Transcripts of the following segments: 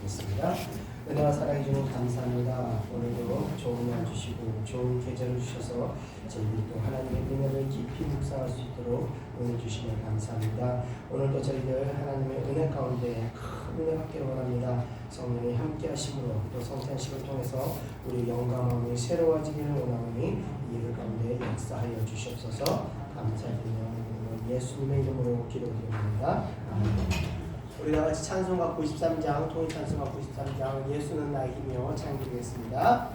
기도드리겠습니다. 은혜와 사랑해 주는 감사합니다. 오늘도 좋은 날 주시고 좋은 계절을 주셔서 저희들이 또 하나님의 은혜를 깊이 묵상할 수 있도록 은혜 주시면 감사합니다. 오늘도 저희들 하나님의 은혜 가운데 큰 은혜 받기를 원합니다. 성령이 함께 하심으로 또 성찬식을 통해서 우리 영과 마음이 새로워지기를 원하오니 이 일 가운데 역사하여 주시옵소서. 감사드리며 예수님의 이름으로 기도드립니다. 아멘. 우리 다같이 찬송가 93장, 통일 찬송가 93장, 예수는 나의 힘이여 찬양드리겠습니다.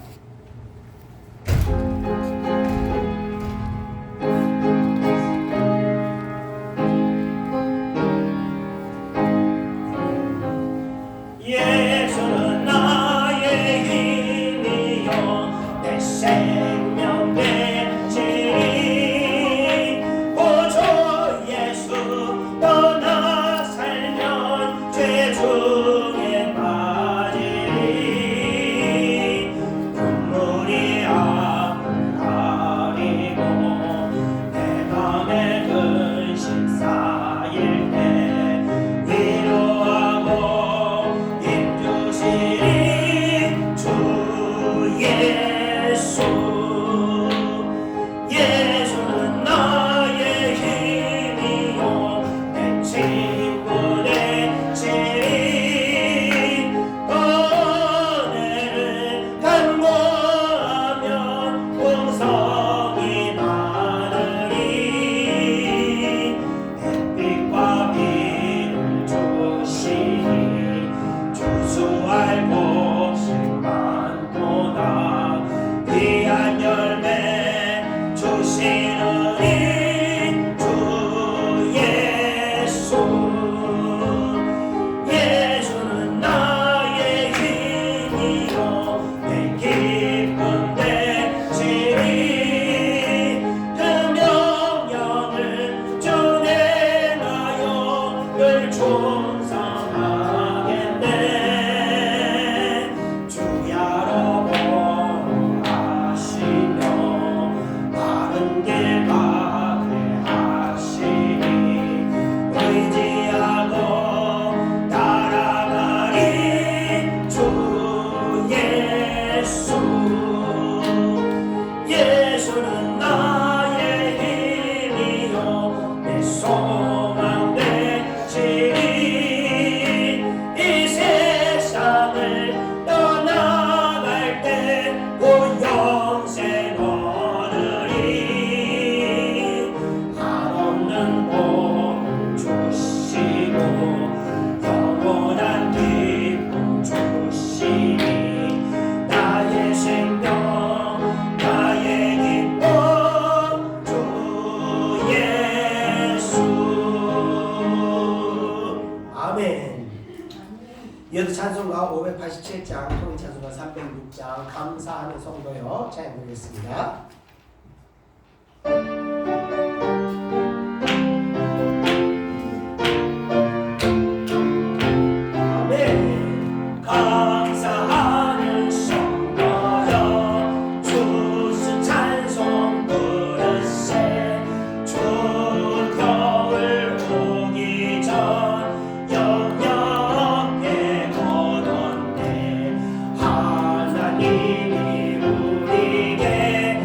예수는 나의 힘이여 내 생명 되시니 오주 예수 떠나 살면 죄 중에 빠지리 눈물이 앞을 가리고 내 맘에 근심 쌓일 때 위로하고 힘주시니 주 예수. 예수는 나의 힘이요 내 친구 되시니 은혜를 간구하면 풍성이 많으니 햇빛과 비를 주시니 주수할 곳이 많도다 귀한 열매 주시느니 주 예수. 예수는 나의 힘이요 내 기쁨 되시니 그 명령을 전해나요 늘 충성하겠네. 주야로 하시며 바른 길 가게 하시니 의지하고 따라가리 주 예수. 예수는 나의 힘이요 내 소망 되시니 이 세상을 떠나갈 때 곧 영생 얻으리 한없는 복 주시고 영원한 기쁨 주시니 나의 생명 나의 기쁨 주 예수. 아멘. 이어서 찬송가 587장, 통일 찬송가 306장, 감사하는 성도여 찬양드리겠습니다. 아멘. 감사하는 성도여 주스 찬송 부르세. 주 겨울 오기 전 영역에 걷었네. 하나님이 우리에게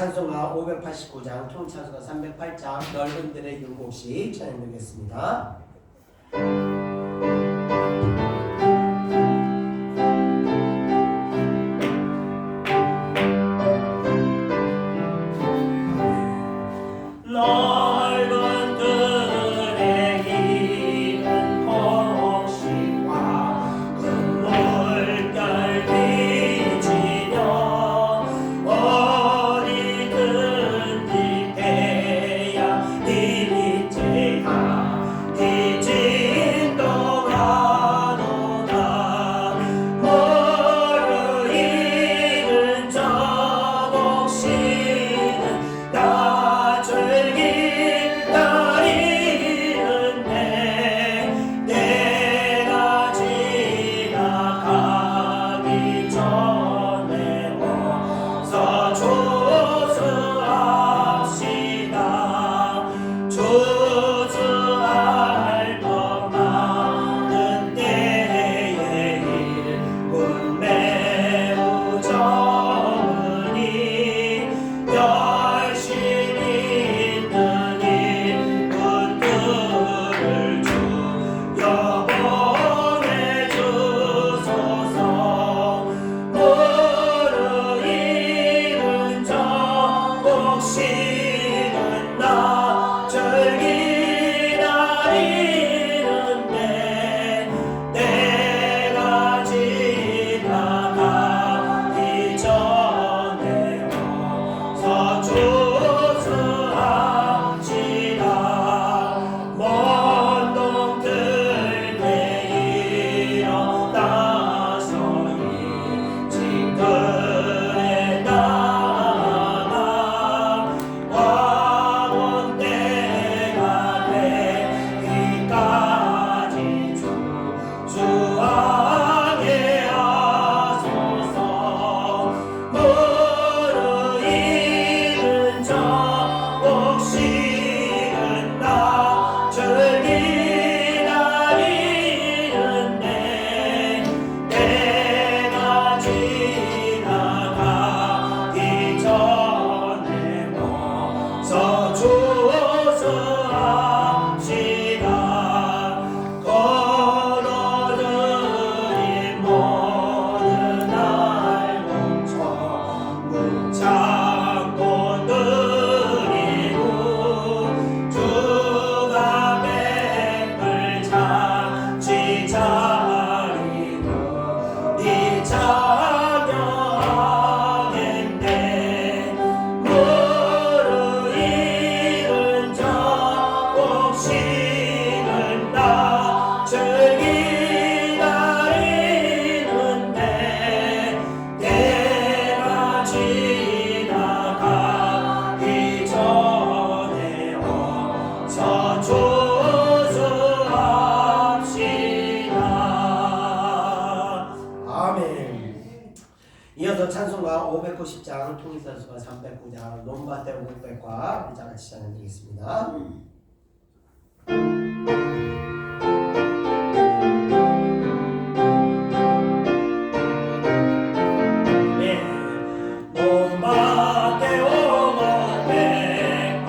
찬송가 589장, 통찬송가 308장, 넓은 들의 율곡시 찬양드리겠습니다. 넓은 들의 깊은 곡식과 큰 물결 비치며 어디든지 태양 이제야 이진동하도다. 무르익은 저 곡식은 내가 지나가기 전에 와서 조수합시다. 조수할 것 많은 때에 일꾼 매우 적으니 열심히 있는 일꾼들을 주여 보내주소서. 무르익은 저 곡식은 낮을 기다리는데 내가 지나가기 전에 와서 조수합시다. 먼 동들 때 일어나서 일찍들에 나가 왕원 때가 되기까지 주하게 하소서. 무르익은 저 곡식은 낮을 기다리는데 내가 지나가기 전에 와서 조수합시다. 걸어들인 모든 알곡 전부 창고 드리고 주가 백을 잔치 차리고 이 찬양하겠네. 무르익은 저 곡식은 낮을 기다리는데 내가 지나가기 전에 와서 조수합시다. 아멘. 이어서 찬송가 590장, 통일선수가 309장, 논밭의 오곡백과 우리 다 같이 찬양드리겠습니다. 논밭에 오곡백과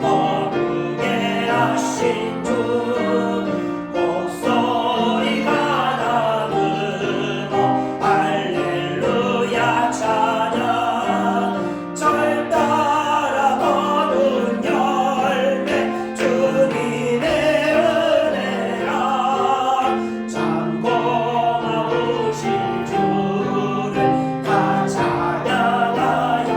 거룩에 하신 주 목소리가 나누어 할렐루야 찬양. 절 따라 거둔 열매 주님의 은혜라. 참 고마우신 주를 다 찬양하여라.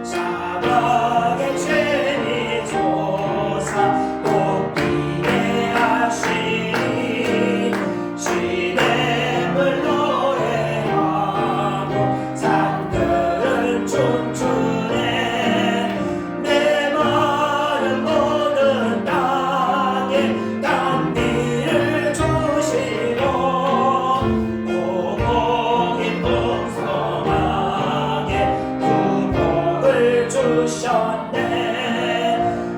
사막의 죄니 조사 복기게 하시니 시냇을 노래하고 산들은 춤추네. 내 마른 모든 땅에 땀비를 주시고 오곡이 풍성하게 구복을 주셨네.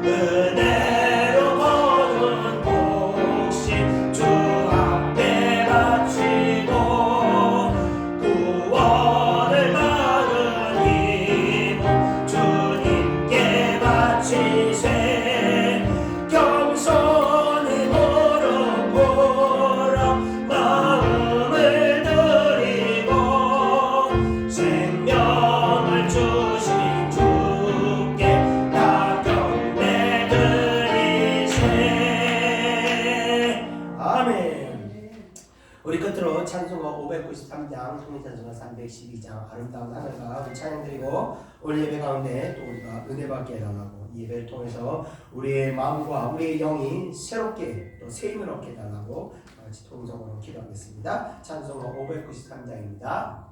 은혜로 거둔 곡식 주 앞에 바치고 구원을 받은 이 찬송가 593장, 통일찬송가 312장 아름다운 하늘과 우리 찬양드리고 오늘 예배 가운데 또 우리가 은혜 받게 해달라고 이 예배를 통해서 우리의 마음과 우리의 영이 새롭게 또 새 힘을 얻게 해달라고 같이 통성으로 기도하겠습니다. 찬송가 593장입니다.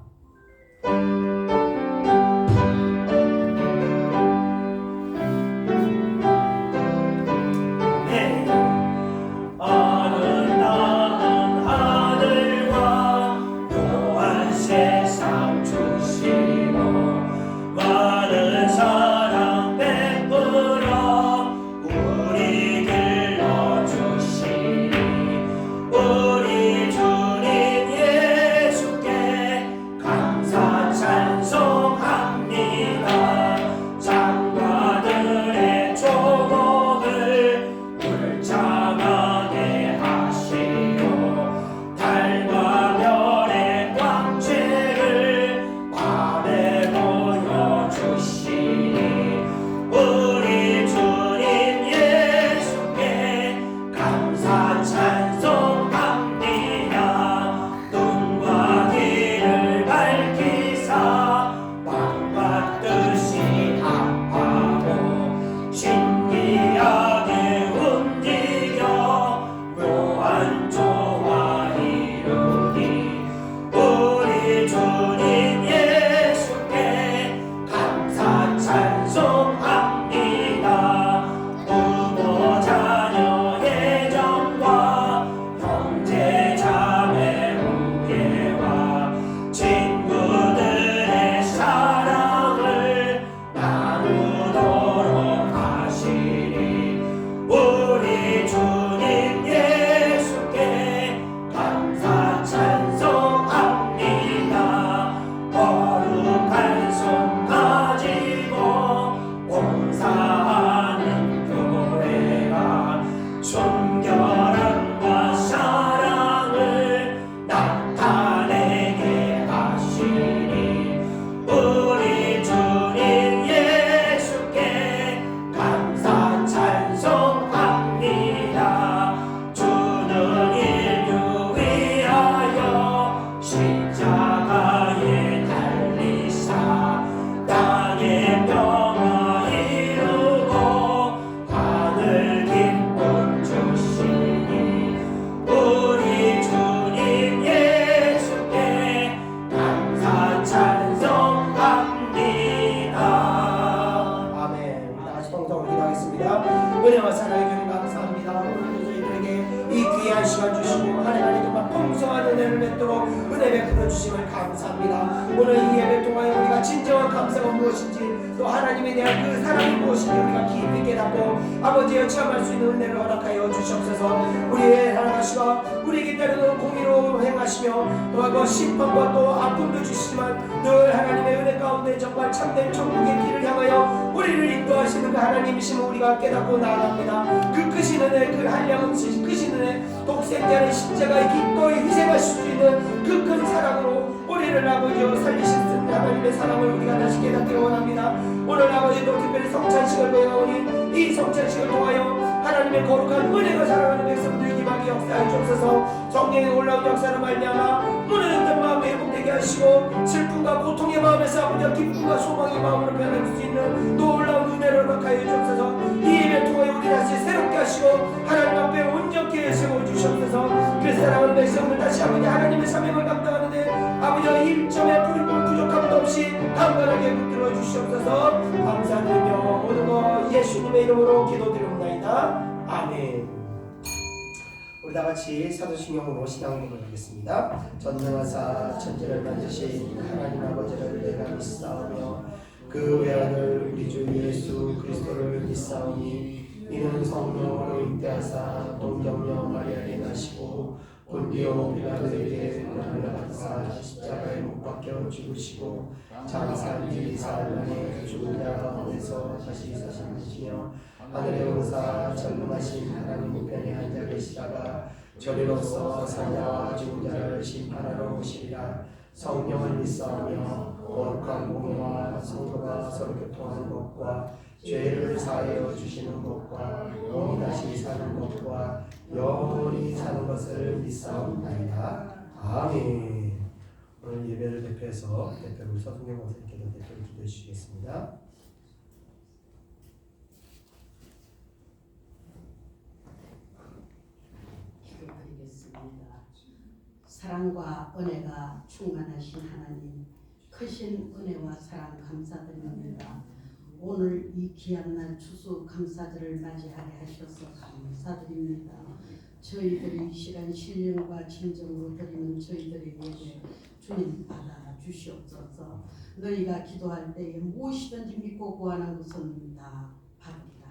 은혜와 사랑의 주님 감사합니다. 오늘도 저희들에게 이 귀한 시간 주시고 하나님 정말 풍성한 은혜를 맺도록 은혜 베풀어 주심을 감사합니다. 오늘 이 예배 통하여 우리가 진정한 감사가 무엇인지 또 하나님에 대한 그 사랑이 무엇인지 우리가 깊이 깨닫고 아버지여 체험할 수 있는 은혜를 허락하여 주시옵소서. 우리의 사랑하시고 우리에게 때로는 공의로 행하시며 또 심판과 또 아픔도 주시지만 늘 하나님의 은혜 가운데 정말 참된 천국의 길을 향하여 우리를 인도하시는 그 하나님이심을 우리가 깨닫고 나아갑니다. 그 크신 은혜, 그 한량은 크신 은혜, 독생자의 십자가의 기꺼이 희생하실 수 있는 그 큰 사랑으로 우리를 아버지여 살리신 하나님의 사랑을 우리가 다시 깨닫기 원합니다. 오늘 아버지도 특별히 성찬식을 보여오니 이 성찬식을 통하여 하나님의 거룩한 은혜가 사랑하는 백성들 임하게 역사해 주옵소서. 성령의 올라온 역사를 말미암아 무너졌던 마음 회복되게 하시고 슬픔과 고통의 마음에서 아버지와 기쁨과 소망의 마음으로 변할 수 있는 놀라운 은혜를 허락하여 주옵소서. 이 예배 통하여 우리 다시 새롭게 하시고 하나님 앞에 온전케 세워주시옵소서. 그 사랑하는 백성들 다시 아버지 하나님의 사명을 감당하는데 아버지와 일점의 부족함도 없이 강건하게 붙들어 주시옵소서. 감사드리며 모든 것 예수님의 이름으로 기도드리옵나이다. 아멘. 우리 다같이 사도신경으로 신앙 고백을 하겠습니다. 전능하사 천지를 만드신 하나님 아버지를 내가 믿사오며 그 외아들 우리 주 예수 그리스도를 믿사오니 이는 성령으로 잉태하사 동정녀 마리아에 나시고 본디오 빌라도에게 고난을 받사 십자가에 못 박혀 죽으시고 장사한 지 사흘 만에 죽은 자 가운데서 다시 사시며 하늘에 오르사 전능하신 하나님 우편에 앉아 계시다가 저리로서 사자와 죽은 자를 심판하러 오시리라. 성령을 믿사오며 거룩한 공의와 성도가 서로 교통하는 것과 죄를 사하여 주시는 것과 몸이 다시 사는 것과 영원히 사는 것을 믿사옵나이다. 아멘. 오늘 예배를 대표해서 대표로 서승경 원사님께서 대표로 기도해 주시겠습니다. 기도드리겠습니다. 사랑과 은혜가 충만하신 하나님, 크신 은혜와 사랑 감사드립니다. 오늘 이 귀한 날 추수 감사절을 맞이하게 하셔서 감사드립니다. 저희들이 이 시간 신령과 진정으로 드리는 저희들의 예배 주님 받아 주시옵소서. 너희가 기도할 때에 무엇이든지 믿고 구하는 것은 다 받으리라.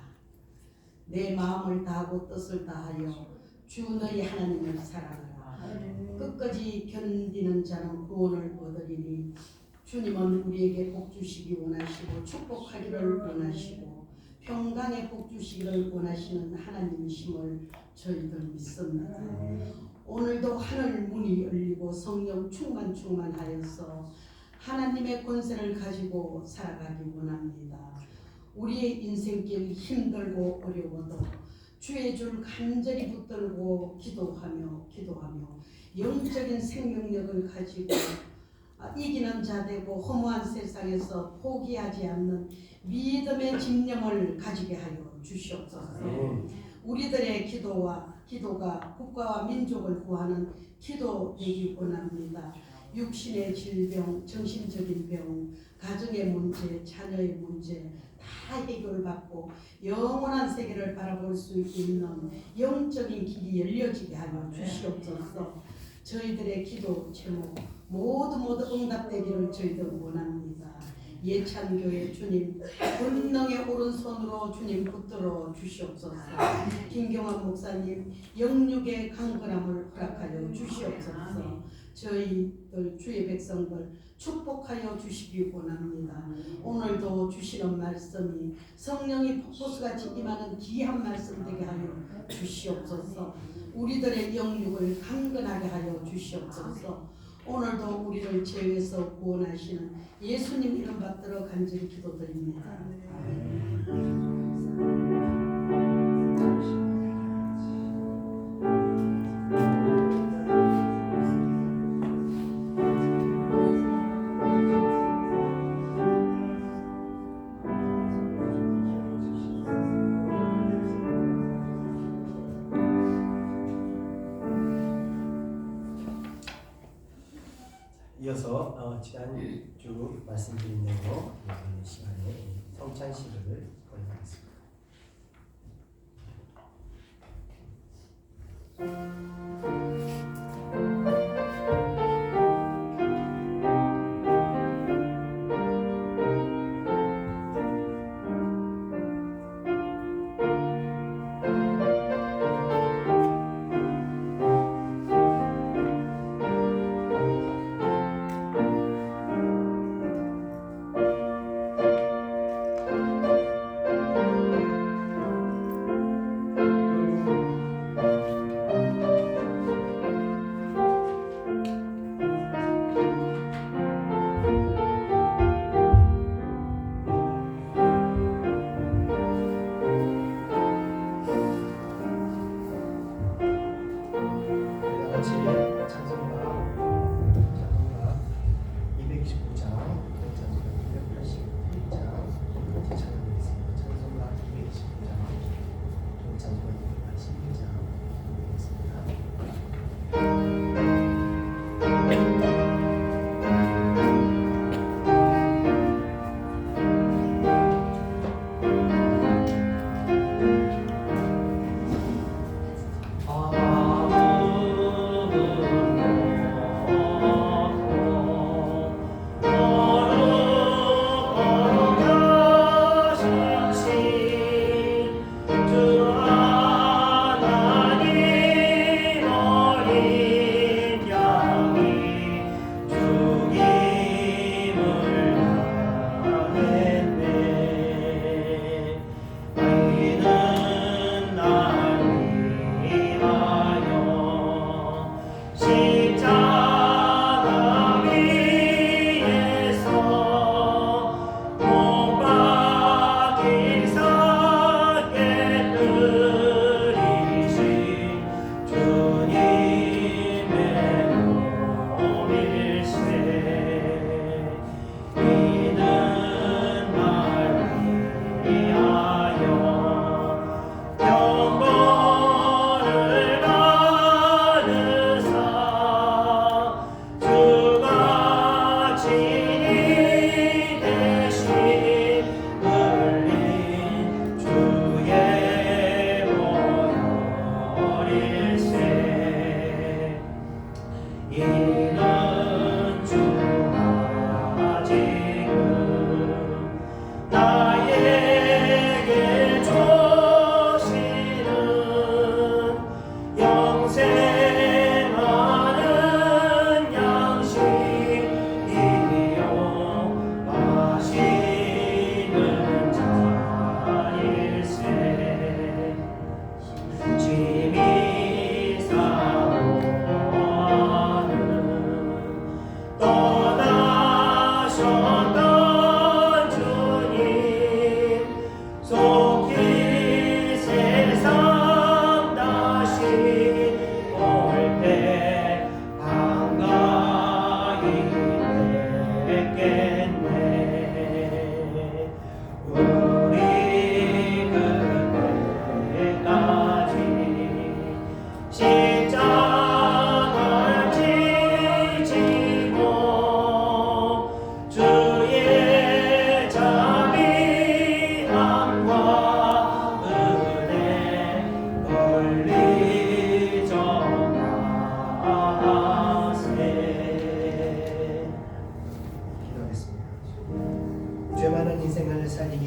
내 마음을 다하고 뜻을 다하여 주 너희 하나님을 사랑하라. 끝까지 견디는 자는 구원을 얻으리니 주님은 우리에게 복 주시기 원하시고 축복하기를 원하시고 평강에 복 주시기를 원하시는 하나님이심을 저희들 믿습니다. 오늘도 하늘 문이 열리고 성령 충만하여서 하나님의 권세를 가지고 살아가기 원합니다. 우리의 인생길 힘들고 어려워도 주의 줄 간절히 붙들고 기도하며 영적인 생명력을 가지고 이기는 자 되고 허무한 세상에서 포기하지 않는 믿음의 집념을 가지게 하여 주시옵소서. 우리들의 기도가 국가와 민족을 구하는 기도 되기 원합니다. 육신의 질병, 정신적인 병, 가정의 문제, 자녀의 문제 다 해결받고 영원한 세계를 바라볼 수 있는 영적인 길이 열려지게 하여 주시옵소서. 저희들의 기도 제목 모두 응답되기를 저희들 원합니다. 예찬교회 주님 권능의 오른손으로 주님 붙들어 주시옵소서. 김경환 목사님 영육의 강건함을 허락하여 주시옵소서. 저희들 주의 백성들 축복하여 주시기 원합니다. 오늘도 주시는 말씀이 성령이 폭포수같이 임하는 귀한 말씀 되게 하여 주시옵소서. 우리들의 영육을 강건하게 하여 주시옵소서. 오늘도 우리를 죄에서 구원하시는 예수님 이름 받들어 간절히 기도드립니다. 이어서 지난주 말씀드린 대로 이번 시간에 성찬식을 거행하겠습니다.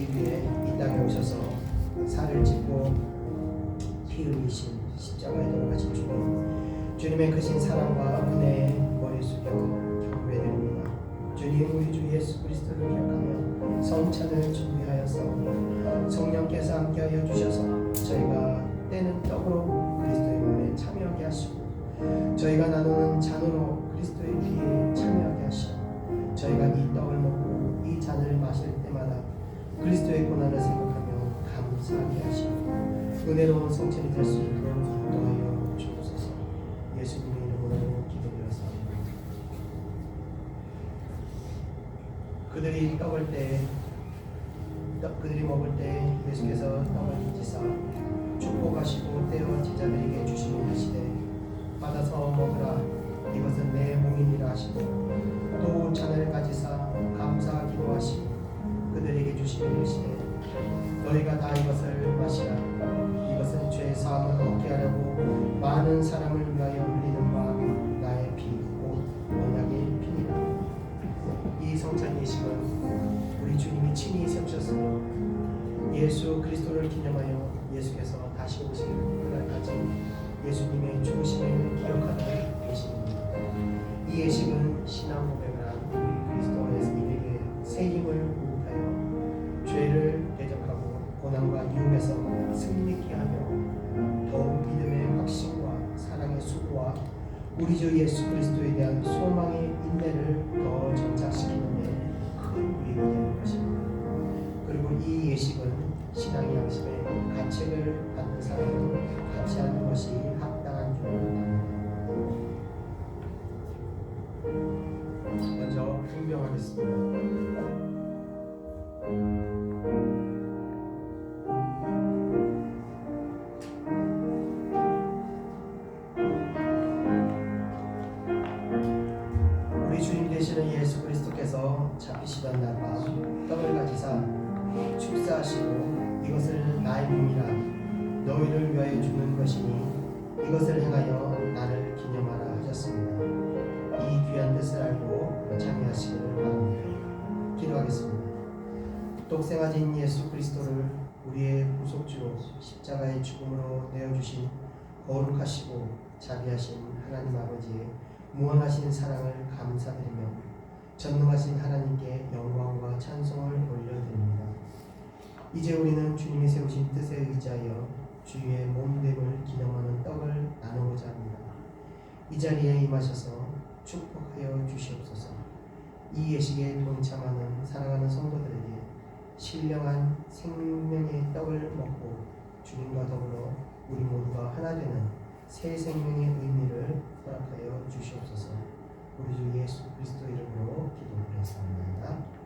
위해 이 땅에 오셔서 살을 찢고 피 흘리신 십자가에 돌아가신 주님의 크신 사랑과 은혜에 머리 숙여 경배드립니다. 주님, 우리 주 예수 그리스도를 기억하며 성찬을 준비하여서 성령께서 함께하여 주셔서 저희가 떼는 떡으로 그리스도의 몸에 참여하게 하시고 저희가 나누는 잔으로 그리스도의 피에 참여하게 하시고 저희가 이 떡을 먹고 이 잔을 마실 때마다 그리스도의 고난을 생각하며 감사하게 하시고 은혜로운 성찬이 될 수 있도록 인도하여 주옵소서. 예수님의 이름으로 기도드렸습니다. 그들이 먹을 때 예수께서 떡을 찢사 축복하시고 떼어 제자들에게 주시니 하시되 받아서 먹으라, 이것은 내 몸이니라 하시고 또 잔을 가지사 감사하기도 하시고 그들에게 주시니 이르시되 너희가 다 이것을 마시라, 이것은 죄 사함을 얻게 하려고 많은 사람을 위하여 흘리는 바 나의 피 곧 언약의 피니라. 이 성찬 예식은 우리 주님이 친히 세우셨으며 예수 그리스도를 기념하여 예수께서 다시 오실 그날까지 예수님의 죽으심을 기억하는 예식입니다. 이 예식은 신앙 고백을 한 우리 그리스도 예수님에게 새 힘을 공급하여 죄를 대적하고 고난과 유혹에서 승리케 하며 더욱 믿음의 확신과 사랑의 수고와 우리 주 예수 그리스도에 대한 소망의 인내를 더 정착시키는 데 큰 유익이 되는 것입니다. 그리고 이 예식은 신앙의 양심에 가책을 받는 사람은 같이 하는 것이 합당한 줄 압니다. 먼저 분명하겠습니다. 우리 주님 되시는 예수 그리스도께서 잡히시던 날 밤 떡을 가지사 축사하시고 이것을 나의 몸이라 너희를 위하여 주는 것이니 이것을 행하여 나를 기념하라 하셨습니다. 이 귀한 뜻을 알고 참여하시기를 바랍니다. 기도하겠습니다. 독생하신 예수 그리스도를 우리의 구속주로 십자가의 죽음으로 내어주신 거룩하시고 자비하신 하나님 아버지의 무한하신 사랑을 감사드리며 전능하신 하나님께 영광과 찬송을 올려드립니다. 이제 우리는 주님이 세우신 뜻에 의지하여 주의 몸됨을 기념하는 떡을 나누고자 합니다. 이 자리에 임하셔서 축복하여 주시옵소서. 이 예식에 동참하는 사랑하는 성도들에게 신령한 생명의 떡을 먹고 주님과 더불어 우리 모두가 하나 되는 새 생명의 의미를 허락하여 주시옵소서. 우리 주 예수 그리스도 이름으로 기도드렸습니다.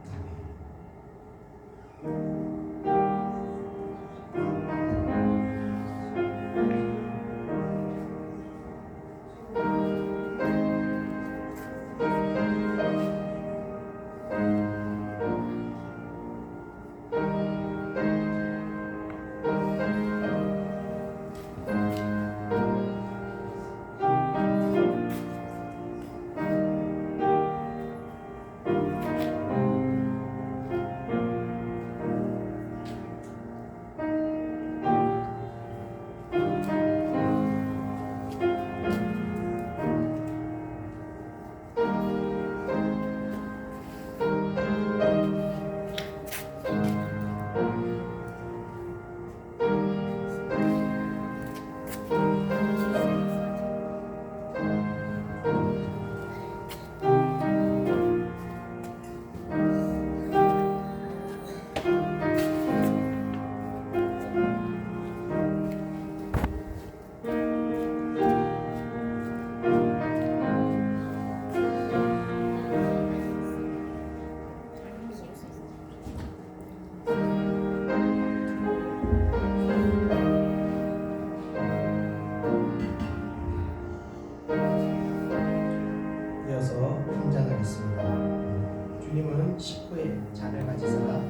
주님은 식후에 잔을 가지사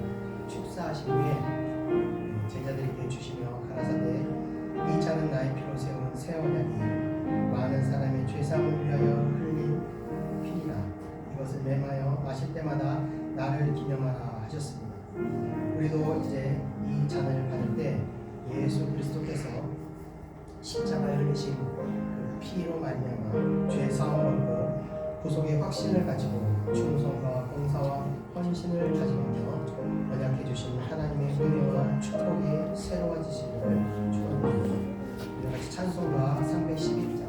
축사하신 후에 제자들에게 주시며 가라사대 이 잔은 나의 피로 세운 새 언약이 많은 사람의 죄사함을 위하여 흘린 피니라. 이것을 맹하여 마실 때마다 나를 기념하라 하셨습니다. 우리 우리도 이제 이 잔을 받을 때 예수 그리스도께서 십자가에 흘리신 그 피로 말미암아 죄 사함을 얻고 구속의 확신을 가지고 충성과 봉사와 헌신을 다짐하며 언약해 주신 하나님의 은혜와 축복이 새로워지시기를 축원드립니다. 우리 같이 찬송가 311장,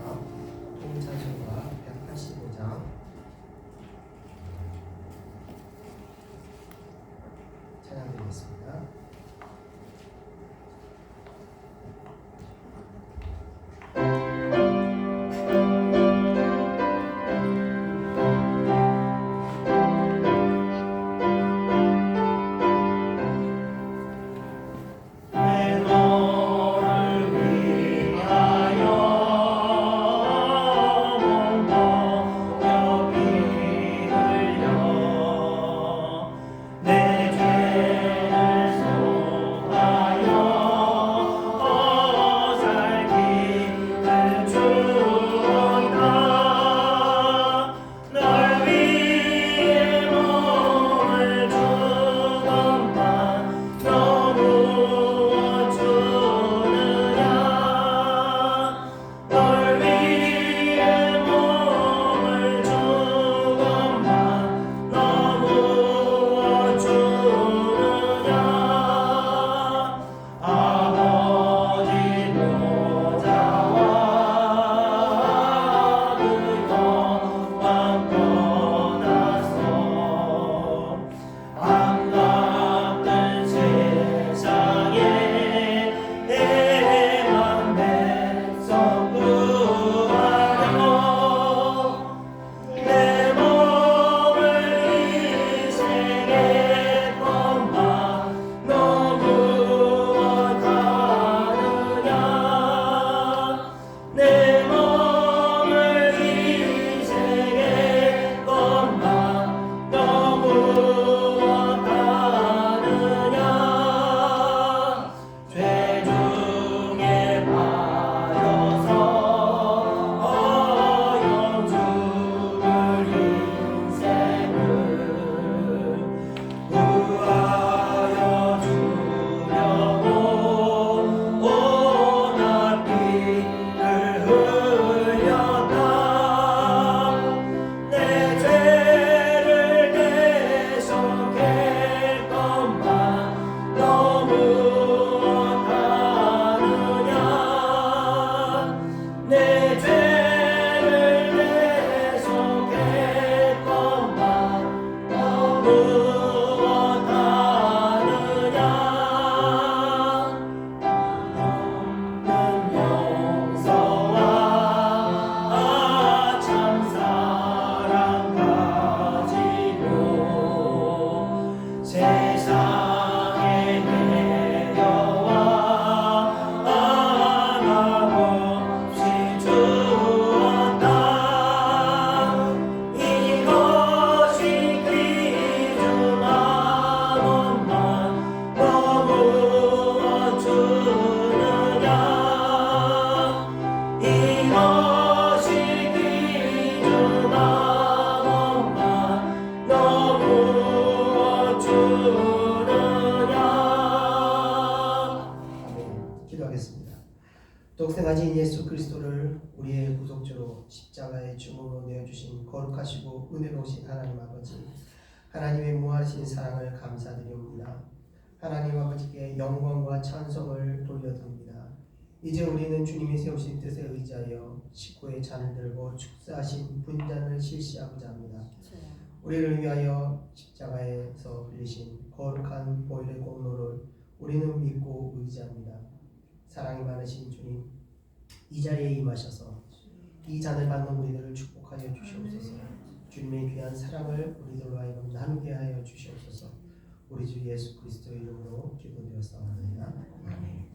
통찬송가 185장 찬양드리겠습니다. 독생하신 예수 그리스도를 우리의 구속주로 십자가의 죽음으로 내어주신 거룩하시고 은혜로우신 하나님 아버지, 하나님의 무한하신 사랑을 감사드리옵니다. 하나님 아버지께 영광과 찬송을 돌려드립니다. 이제 우리는 주님이 세우신 뜻에 의지하여 식구의 잔을 들고 축사하신 분잔을 실시하고자 합니다. 우리를 위하여 십자가에서 흘리신 거룩한 보혈의 공로를 우리는 믿고 의지합니다. 사랑이 많으신 주님, 이 자리에 임하셔서 이 잔을 받는 우리들을 축복하여 주시옵소서. 주님의 귀한 사랑을 우리들로 하여금 나누게 하여 주시옵소서. 우리 주 예수 그리스도의 이름으로 기도드렸사옵나이다. 아멘.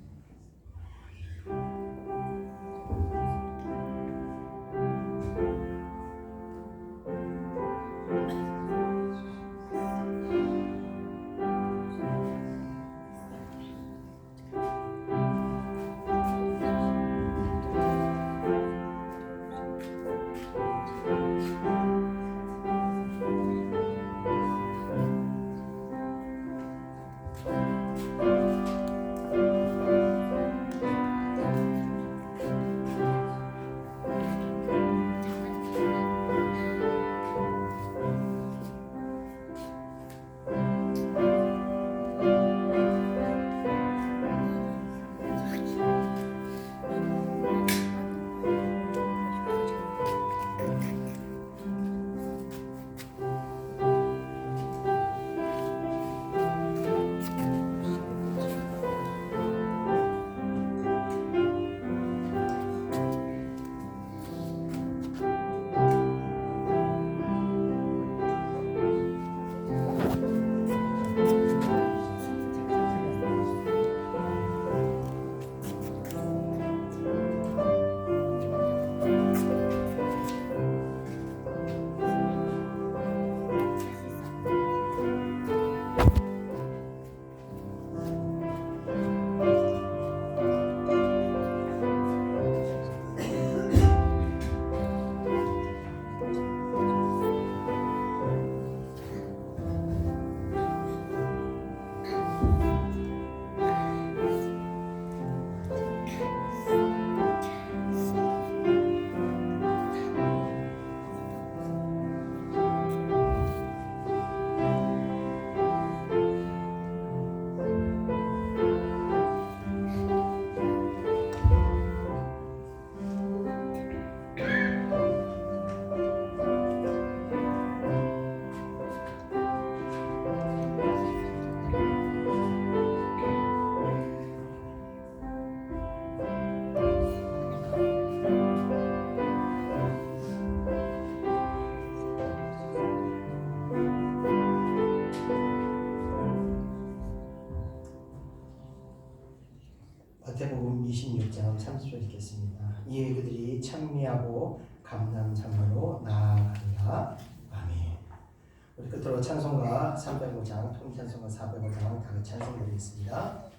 마태복음 26장 30절 읽겠습니다. 이에 그들이 찬미하고 감람산으로 나아가니라. 아멘. 우리 끝으로 찬송가 305장, 통찬송가 405장 다 같이 찬송드리겠습니다.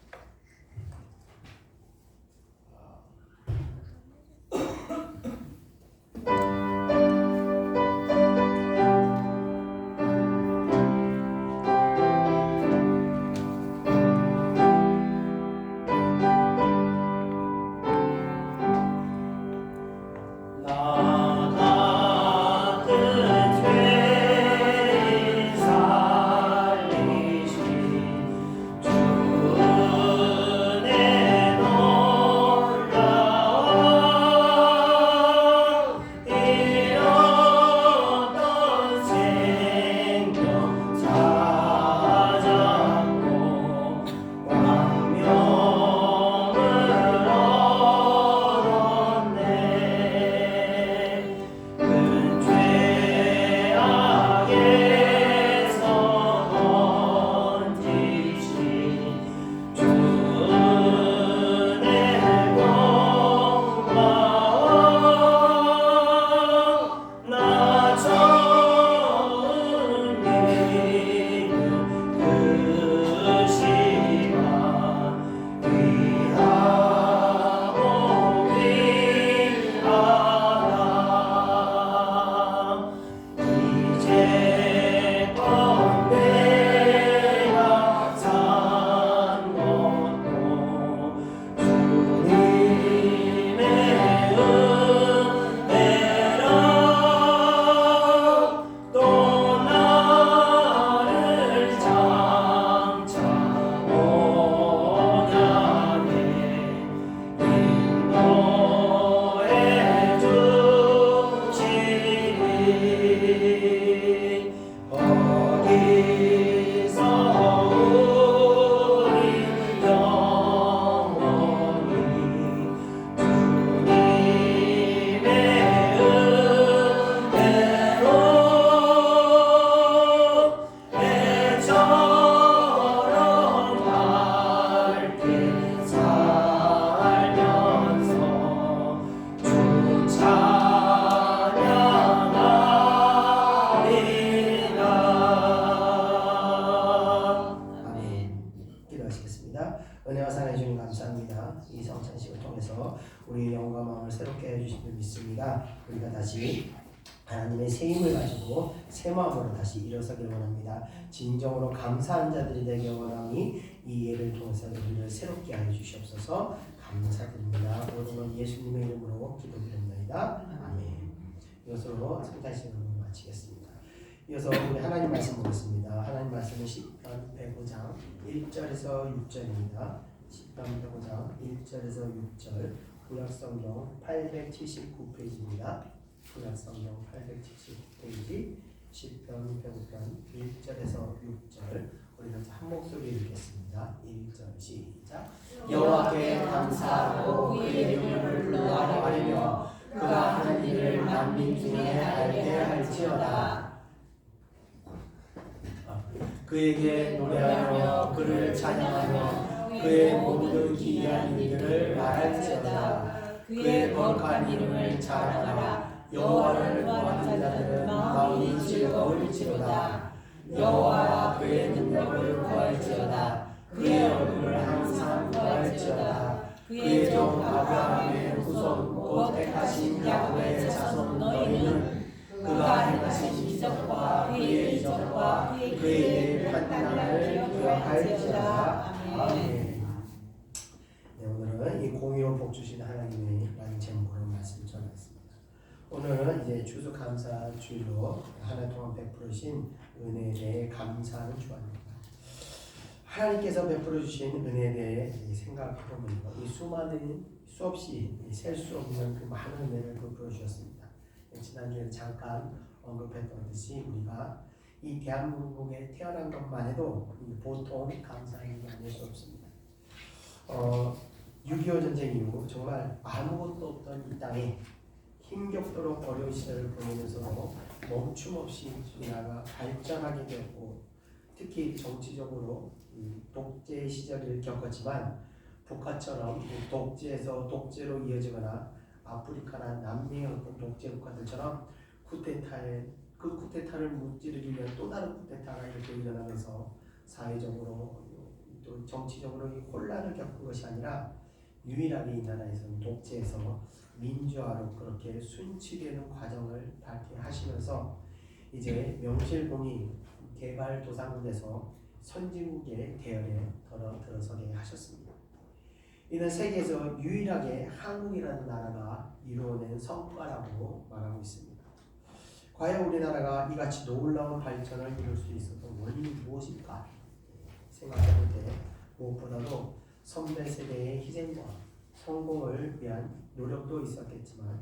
은혜와 사랑해 주님 감사합니다. 이 성찬식을 통해서 우리의 영과 마음을 새롭게 해주신 줄 믿습니다. 우리가 다시 하나님의 새 힘을 가지고 새 마음으로 다시 일어서길 원합니다. 진정으로 감사한 자들이 되길 원하니 이 예를 통해서 우리를 새롭게 하여 주시옵소서. 감사드립니다. 모든 건 예수님의 이름으로 기도드립니다. 아멘. 이것으로 성찬식을 마치겠습니다. 이어서 우리 하나님 말씀 보겠습니다. 하나님 말씀은 시편 105장 1절에서 6절입니다. 시편 105장 1절에서 6절 구약성경 879페이지입니다. 구약성경 879페이지 시편 105편 1절에서 6절 우리는 한 목소리 읽겠습니다. 1절 시작. 여호와께 감사하고 그의 이름을 불러 아뢰며 그가 하는 일을 만민 중에 알게 할지어다. 그에게 노래하며 그를 찬양하며 그의 모든 기이한 일들을 말할지어다. 그의 거룩한 이름을 자랑하라. 여호와를 구하는 자들은 마음이 즐거울지로다. 여호와와 그의 능력을 구할지어다. 그의 얼굴을 항상 구할지어다. 그의 종 아브라함의 후손 곧 택하신 야곱의 자손 너희는 그가 행하신 기적과 그의 이적과 그의 판단을 기억할지어다. 아멘. 네, 오늘은 이 공의로 복 주신 하나님의라는 제목으로 말씀을 전하겠습니다. 오늘은 이제 추수감사 주일로 한 해 동안 베풀으신 은혜에 대해 감사하는 주안입니다. 하나님께서 베풀어 주신 은혜에 대해 생각해보면 이 수많은 수없이 셀 수 없는 그 많은 은혜를 베풀어 주셨습니다. 지난주에 잠깐 언급했던 듯이 우리가 이 대한민국에 태어난 것만 해도 보통 감사한 일이 아닐 수 없습니다. 6.25 전쟁 이후 정말 아무것도 없던 이 땅에 힘겹도록 어려운 시절을 보내면서도 멈춤 없이 우리나라가 발전하게 되었고 특히 정치적으로 독재 시절을 겪었지만 북한처럼 독재에서 독재로 이어지거나 아프리카나 남미의 어떤 독재 국가들처럼 그 쿠데타를 무찌르기 위한 또 다른 쿠데타가 이렇게 일어나면서 사회적으로 또 정치적으로 혼란을 겪은 것이 아니라 유일하게 이 나라에서는 독재에서 민주화로 그렇게 순치되는 과정을 발휘하시면서 이제 명실공히 개발도상국에서 선진국의 대열에 들어서게 하셨습니다. 이는 세계에서 유일하게 한국이라는 나라가 이루어낸 성과라고 말하고 있습니다. 과연 우리나라가 이같이 놀라운 발전을 이룰 수 있었던 원인이 무엇일까 생각해볼 때 무엇보다도 선배 세대의 희생과 성공을 위한 노력도 있었겠지만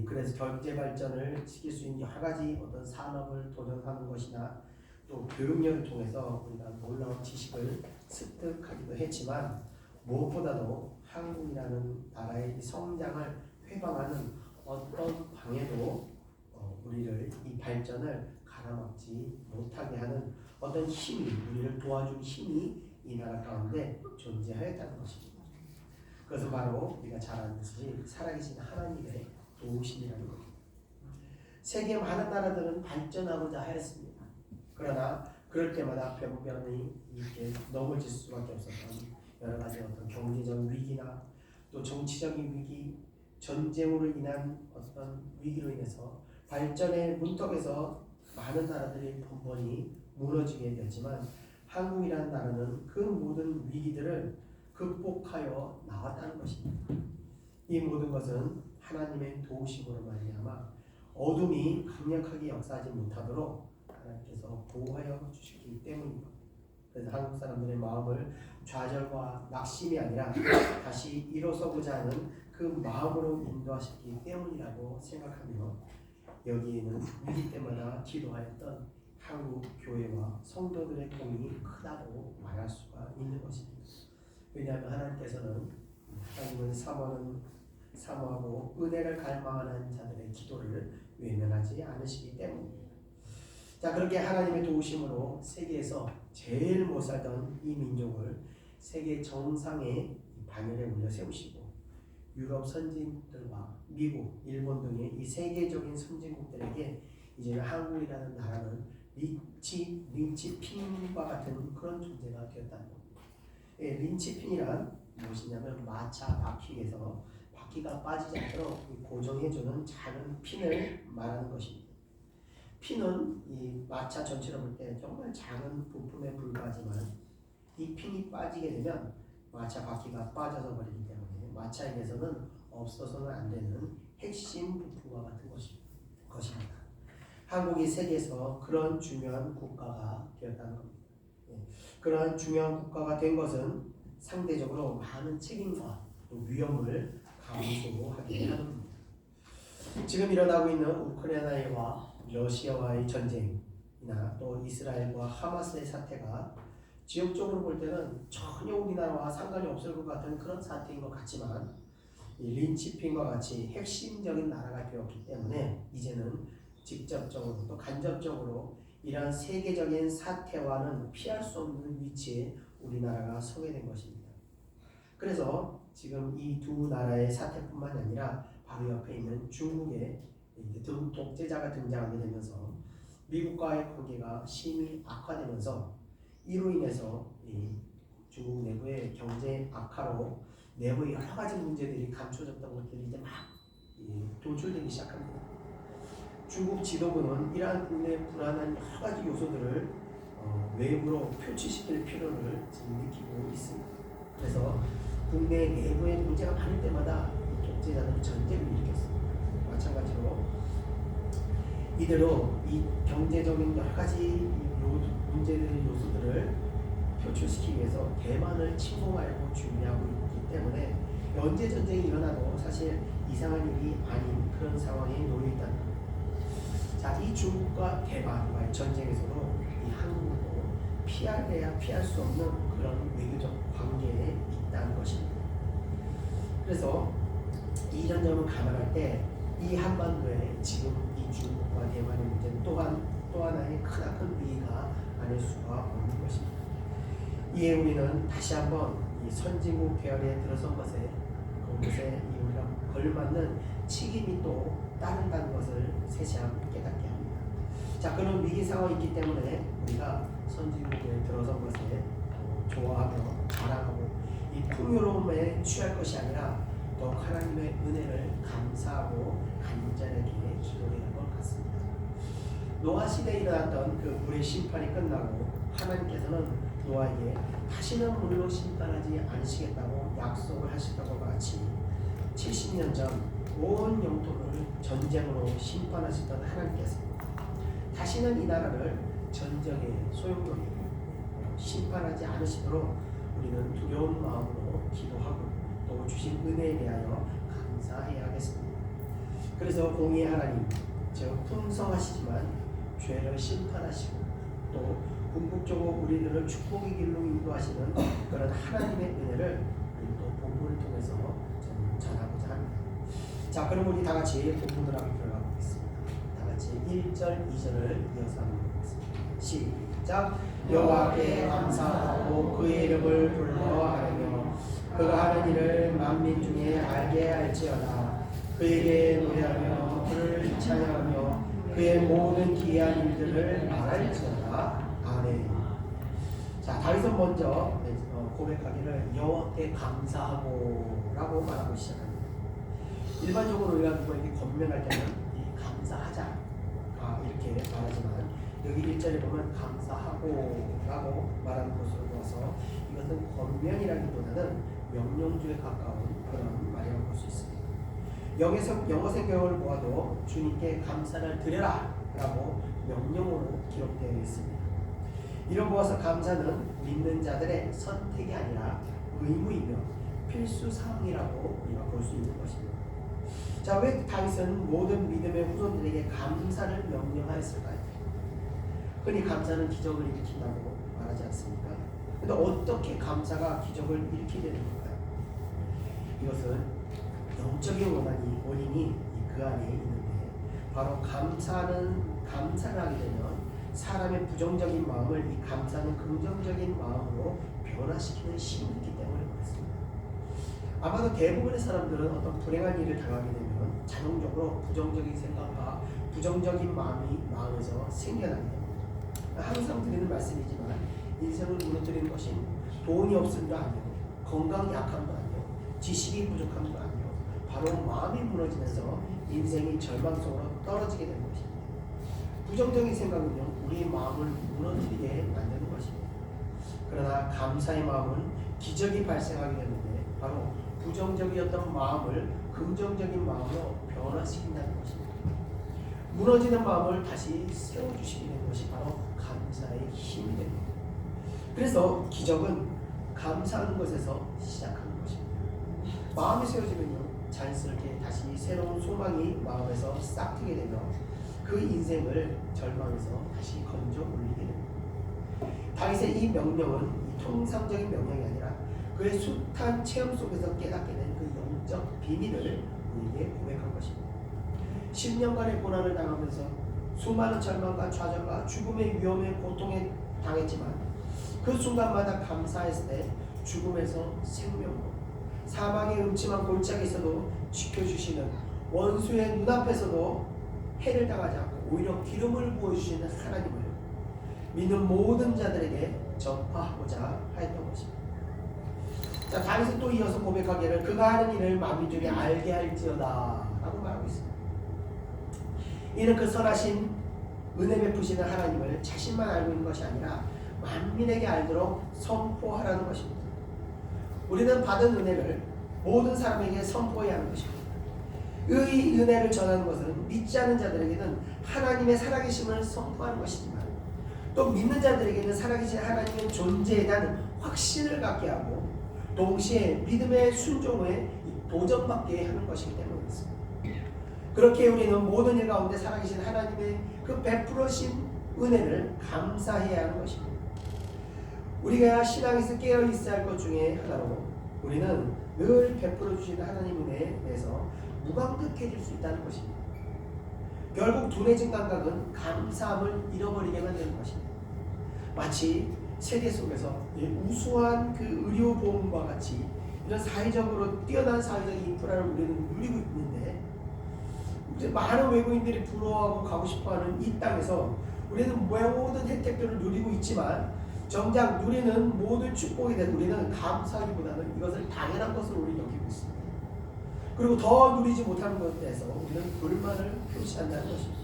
그래서 경제 발전을 시킬 수 있는 여러 가지 어떤 산업을 도전하는 것이나 또 교육력을 통해서 우리가 놀라운 지식을 습득하기도 했지만 무엇보다도 한국이라는 나라의 성장을 회방하는 어떤 방해도 우리를 이 발전을 가라막지 못하게 하는 어떤 힘이 우리를 도와준 힘이 이 나라 가운데 존재하였다는 것입니다. 그것은 바로 우리가 잘 아는 것이 살아계신 하나님의 도우심이라는 겁니다. 세계 많은 나라들은 발전하고자 하였습니다. 그러나 그럴 때마다 변변히 이렇게 넘어질 수밖에 없었던 여러 가지 어떤 경제적 위기나 또 정치적인 위기, 전쟁으로 인한 어떤 위기로 인해서 발전의 문턱에서 많은 나라들이 번번이 무너지게 되었지만 한국이라는 나라는 그 모든 위기들을 극복하여 나왔다는 것입니다. 이 모든 것은 하나님의 도우심으로 말미암아 어둠이 강력하게 역사하지 못하도록 하나님께서 보호하여 주시기 때문입니다. 그래서 한국 사람들의 마음을 좌절과 낙심이 아니라 다시 일어서고자 하는 그 마음으로 인도하셨기 때문이라고 생각하며 여기에는 위기 때마다 기도하였던 한국 교회와 성도들의 공이 크다고 말할 수가 있는 것입니다. 왜냐하면 하나님께서는 하나님은 사모하고 은혜를 갈망하는 자들의 기도를 외면하지 않으시기 때문입니다. 자, 그렇게 하나님의 도우심으로 세계에서 제일 못 살던 이 민족을 세계 정상의 반열에 올려 세우시고 유럽 선진국들과 미국, 일본 등의 이 세계적인 선진국들에게 이제는 한국이라는 나라는 린치핀과 같은 그런 존재가 되었다는 겁니다. 린치핀이란 무엇이냐면 마차 바퀴에서 바퀴가 빠지지 않도록 고정해주는 작은 핀을 말하는 것입니다. 핀은 이 마차 전체로 볼 때 정말 작은 부품에 불과하지만 이 핀이 빠지게 되면 마차 바퀴가 빠져서 버리기 때문에 마차에게서는 없어서는 안 되는 핵심 부품과 같은 것입니다. 한국이 세계에서 그런 중요한 국가가 되었다는 겁니다. 그러한 중요한 국가가 된 것은 상대적으로 많은 책임과 또 위험을 감수하게 하는 겁니다. 지금 일어나고 있는 우크라이나와 러시아와의 전쟁이나 또 이스라엘과 하마스의 사태가 지역적으로 볼 때는 전혀 우리나라와 상관이 없을 것 같은 그런 사태인 것 같지만 린치핀과 같이 핵심적인 나라가 되었기 때문에 이제는 직접적으로 또 간접적으로 이러한 세계적인 사태와는 피할 수 없는 위치에 우리나라가 서게 된 것입니다. 그래서 지금 이 두 나라의 사태뿐만 아니라 바로 옆에 있는 중국의 독재자가 등장하게 되면서 미국과의 관계가 심히 악화되면서 이로 인해서 이 중국 내부의 경제 악화로 내부의 여러 가지 문제들이 감춰졌던 것들이 이제 막 도출되기 시작합니다. 중국 지도부는 이러한 국내 불안한 여러 가지 요소들을 외부로 표출시킬 필요를 지금 느끼고 있습니다. 그래서 국내 내부의 문제가 많을 때마다 독재자들은 전쟁을 일으켰습니다. 마찬가지로 이대로 이 경제적인 여러 가지 문제들의 요소들을 표출시키기 위해서 대만을 침공하려고 준비하고 있기 때문에 언제 전쟁이 일어나도 사실 이상한 일이 아닌 그런 상황에 놓여 있다는 겁니다. 자, 이 중국과 대만과의 전쟁에서도 이 한국도 피할래야 피할 수 없는 그런 외교적 관계에 있다는 것입니다. 그래서 이런 점을 감안할 때 이 한반도에 지금 이 중국과 대만의 문제는 또 하나의 크나큰 위기가 아닐 수가 없는 것입니다. 이에 우리는 다시 한번 이 선진국 계열에 들어선 것에 그것에 이 우리가 걸맞는 책임이 또 따른다는 것을 세상 깨닫게 합니다. 자, 그런 위기 상황이 있기 때문에 우리가 선진국에 들어선 것에 좋아하며 자랑하고 이 풍요로움에 취할 것이 아니라 또 하나님의 은혜를 감사하고 간절하게 기도해야 할 것 같습니다. 노아 시대에 일어났던 그 불의 심판이 끝나고 하나님께서는 노아에게 다시는 물로 심판하지 않으시겠다고 약속을 하셨던 것과 같이 70년 전 온 영토를 전쟁으로 심판하셨던 하나님께서 다시는 이 나라를 전쟁의 소용돌이 심판하지 않으시도록 우리는 두려운 마음으로 기도하고 또 주신 은혜에 대하여 감사해야 하겠습니다. 그래서 공의의 하나님, 즉 풍성하시지만 죄를 심판하시고 또 궁극적으로 우리들을 축복의 길로 인도하시는 그런 하나님의 은혜를 우리 또 본문을 통해서 전하고자 합니다. 자, 그럼 우리 다 같이 본문으로 들어가 보겠습니다. 다 같이 1절, 2절을 이어서 한번 보겠습니다. 시작. 여호와께 감사하고 그의 이름을 불러하며 그가 하는 일을 만민 중에 알게 할지어다. 그에게 노래하며 그를 찬양하며 그의 모든 기이한 일들을 말할지어다. 아멘. 자, 다윗은 먼저 고백하기를 여호와께 감사하고라고 말하고 시작합니다. 일반적으로 우리가 누구에게 권면할 때는 이 감사하자 이렇게 말하지만 여기 1절에 보면 감사하고라고 말하는 것으로 보아서 이것은 권면이라기보다는 명령주에 가까운 그런 말이라고 볼 수 있습니다. 영어 성경을 보아도 주님께 감사를 드려라 라고 명령으로 기록되어 있습니다. 이런 보아서 감사는 믿는 자들의 선택이 아니라 의무이며 필수 사항이라고 우리가 볼 수 있는 것입니다. 자, 왜 다윗은 모든 믿음의 후손들에게 감사를 명령하였을까요? 흔히 감사는 기적을 일으킨다고 말하지 않습니까? 근데 어떻게 감사가 기적을 일으키게 되는 걸까요? 이것은 영적인 원인이 그 안에 있는데 바로 감사를 하게 되면 사람의 부정적인 마음을 이 감사는 긍정적인 마음으로 변화시키는 힘이 있기 때문에 그렇습니다. 아마도 대부분의 사람들은 어떤 불행한 일을 당하게 되면 자동적으로 부정적인 생각과 부정적인 마음에서 생겨나게 됩니다. 항상 드리는 말씀이지만 인생을 무너뜨리는 것이 돈이 없음도 아니고 건강 약함도 아니고 지식이 부족함도 아니고 바로 마음이 무너지면서 인생이 절망 속으로 떨어지게 되는 것입니다. 부정적인 생각은요 우리의 마음을 무너뜨리게 만드는 것입니다. 그러나 감사의 마음은 기적이 발생하게 되는데 바로 부정적이었던 마음을 긍정적인 마음으로 변화시킨다는 것입니다. 무너지는 마음을 다시 세워주시게 되는 것이 바로 감사의 힘이 됩니다. 그래서 기적은 감사하는 것에서 시작하는 것입니다. 마음이 세워지면요 자연스럽게 다시 새로운 소망이 마음에서 싹트게 되며 그 인생을 절망에서 다시 건져 올리게 됩니다. 다윗의 이 명령은 통상적인 명령이 아니라 그의 숱한 체험 속에서 깨닫게 된 그 영적 비밀을 우리에게 고백한 것입니다. 10년간의 고난을 당하면서 수많은 절망과 좌절과 죽음의 위험에 고통에 당했지만 그 순간마다 감사했을 때 죽음에서 생명으로 사망의 음침한 골짜기에서도 지켜주시는 원수의 눈앞에서도 해를 당하지 않고 오히려 기름을 부어주시는 하나님을 믿는 모든 자들에게 전파하고자 하였던 것입니다. 자, 다윗은 또 이어서 고백하기를 그가 하는 일을 만민 중에 알게 할지어다 라고 말하고 있습니다. 이는 그 선하신 은혜 베푸시는 하나님을 자신만 알고 있는 것이 아니라 만민에게 알도록 선포하라는 것입니다. 우리는 받은 은혜를 모든 사람에게 선포해야 하는 것입니다. 이 은혜를 전하는 것은 믿지 않는 자들에게는 하나님의 살아계심을 선포하는 것이지만 또 믿는 자들에게는 살아계신 하나님의 존재에 대한 확신을 갖게 하고 동시에 믿음의 순종에 도전받게 하는 것이기 때문에 그렇습니다. 그렇게 우리는 모든 일 가운데 살아계신 하나님의 그 베풀어신 은혜를 감사해야 하는 것입니다. 우리가 신앙에서 깨어 있어야 할 것 중에 하나로 우리는 늘 베풀어 주시는 하나님 은혜에 대해서 무감각해질 수 있다는 것입니다. 결국 둔해진 감각은 감사함을 잃어버리게 만드는 것입니다. 마치 세계 속에서 우수한 그 의료보험과 같이 이런 사회적으로 뛰어난 사회적 인프라를 우리는 누리고 있는데, 많은 외국인들이 부러워하고 가고 싶어하는 이 땅에서 우리는 모든 혜택들을 누리고 있지만 정작 누리는 모든 축복에 대해 우리는 감사하기보다는 이것을 당연한 것으로 우리 여기고 있습니다. 그리고 더 누리지 못하는 것에 대해서 우리는 불만을 표시한다는 것입니다.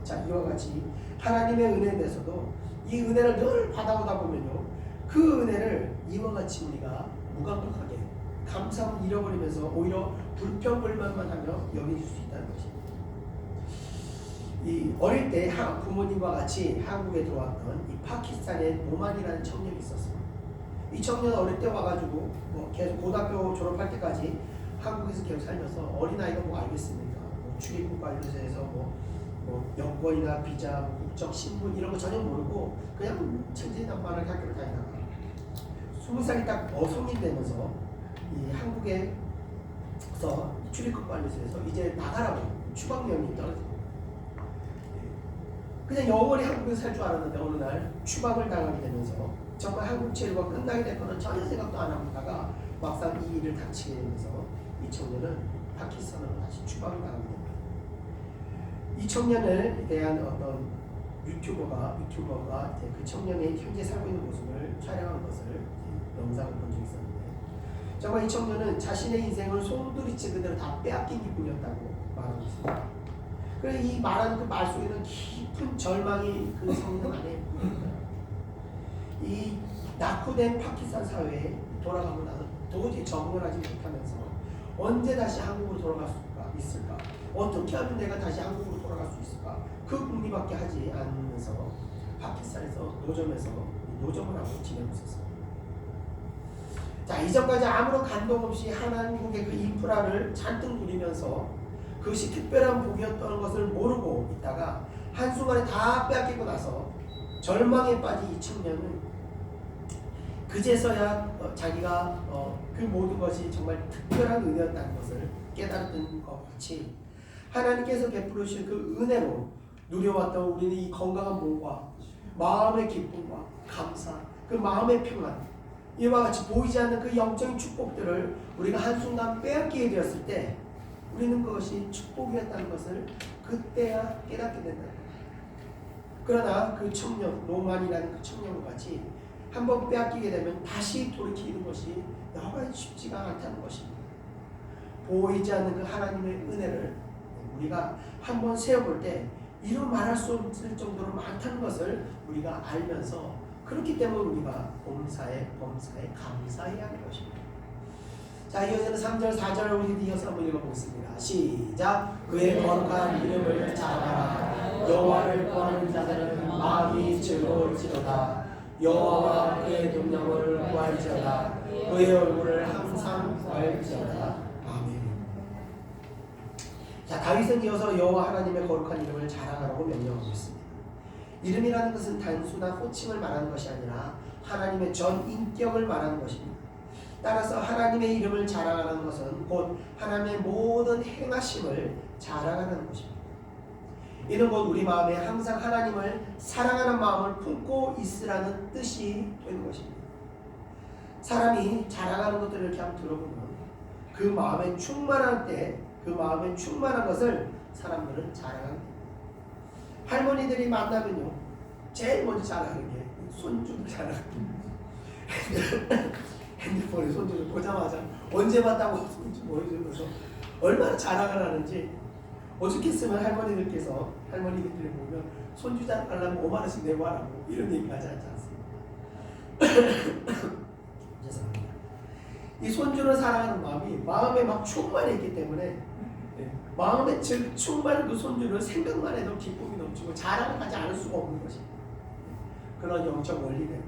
자, 이와 같이 하나님의 은혜에 대해서도 이 은혜를 늘 받아오다 보면요, 그 은혜를 이와 같이 우리가 무감각하게 감사함을 잃어버리면서 오히려 불평불만만 하며 여겨질 수 있다는 것입니다. 이 어릴 때 부모님과 같이 한국에 들어왔던 이 파키스탄의 노만이라는 청년이 있었어요. 이 청년은 어릴 때 와가지고 계속 고등학교 졸업할 때까지 한국에서 계속 살면서 어린아이가 뭐 알겠습니까? 출입국 관련해서 여권이나 비자, 국적, 신분 이런 거 전혀 모르고 그냥 천진난만하게 학교를 다니다가 20살이 딱 성인 되면서 이 한국에서 출입국 관련해서 이제 나가라고 추방령이 떨어집니다. 그냥 영원히 한국에서 살 줄 알았는데 어느 날 추방을 당하게 되면서 정말 한국 체류가 끝나게 될 거는 전혀 생각도 안 하다가 막상 이 일을 닥치게 되면서 이 청년은 파키스탄으로 다시 추방을 당하게 됩니다. 이 청년에 대한 어떤 유튜버가 그 청년의 현재 살고 있는 모습을 촬영한 것을 영상을 본 적이 있었는데, 정말 이 청년은 자신의 인생을 송두리째 그대로 다 빼앗긴 기분이었다고 말하고 있습니다. 그래서 이 말하는 그 말 속에는 깊은 절망이 그 성령 안에 보입니다. 이 낙후된 파키스탄 사회에 돌아가고 나서 도저히 적응을 하지 못하면서 언제 다시 한국으로 돌아갈 수가 있을까? 어떻게 하면 내가 다시 한국으로 돌아갈 수 있을까? 그 궁리밖에 하지 않으면서 파키스탄에서 노점을 하고 지내고 있었습니다. 자, 이전까지 아무런 감동 없이 한국의 그 인프라를 잔뜩 누리면서 그것이 특별한 복이었던 것을 모르고 있다가 한순간에 다 빼앗기고 나서 절망에 빠진 이 청년은 그제서야 자기가 그 모든 것이 정말 특별한 은혜였다는 것을 깨달았던 것 같이 하나님께서 베풀어 주신 그 은혜로 누려왔던 우리는 이 건강한 몸과 마음의 기쁨과 감사, 그 마음의 평안, 이와 같이 보이지 않는 그 영적인 축복들을 우리가 한순간 빼앗기게 되었을 때 우리는 그것이 축복이었다는 것을 그때야 깨닫게 된다. 그러나 그 청년, 노만이라는 그 청년과 같이 한번 빼앗기게 되면 다시 돌이키는 것이 여간 쉽지가 않다는 것입니다. 보이지 않는 그 하나님의 은혜를 우리가 한번 세어볼 때 이루 말할 수 없을 정도로 많다는 것을 우리가 알면서, 그렇기 때문에 우리가 범사에 감사해야 하는 것입니다. 자, 이어서는 3절, 4절을 우리 이어서 한번 읽어보겠습니다. 시작. 그의 거룩한 이름을 자랑하라. 여호와를 구하는 자들은 마음이 즐거울지로다. 여호와와 그의 능력을 구할지어다. 그의 얼굴을 항상 구할지어다. 아멘. 자, 다윗은 이어서 여호와 하나님의 거룩한 이름을 자랑하라고 명령하고 있습니다. 이름이라는 것은 단순한 호칭을 말하는 것이 아니라 하나님의 전 인격을 말하는 것입니다. 따라서 하나님의 이름을 자랑하는 것은 곧 하나님의 모든 행하심을 자랑하는 것입니다. 이는 곧 우리 마음에 항상 하나님을 사랑하는 마음을 품고 있으라는 뜻이 되는 것입니다. 사람이 자랑하는 것들을 이렇게 한번 들어보면 그 마음에 충만할 때 그 마음에 충만한 것을 사람들은 자랑합니다. 할머니들이 만나면요, 제일 먼저 자랑하는 게 손주를 자랑합니다. 핸드폰에 손주를 보자마자 언제 봤다고 손주 보여주면서 얼마나 자랑을 하는지, 오죽했으면 할머니들이 보면 손주 자랑하려면 5만 원씩 내고 하라고 이런 얘기까지 하지 않습니다. 죄송합니다. 이 손주를 사랑하는 마음이 마음에 막 충만해 있기 때문에 마음에 충만한 그 손주를 생각만 해도 기쁨이 넘치고 자랑을 하지 않을 수가 없는 것입니다. 그런 영적 원리대로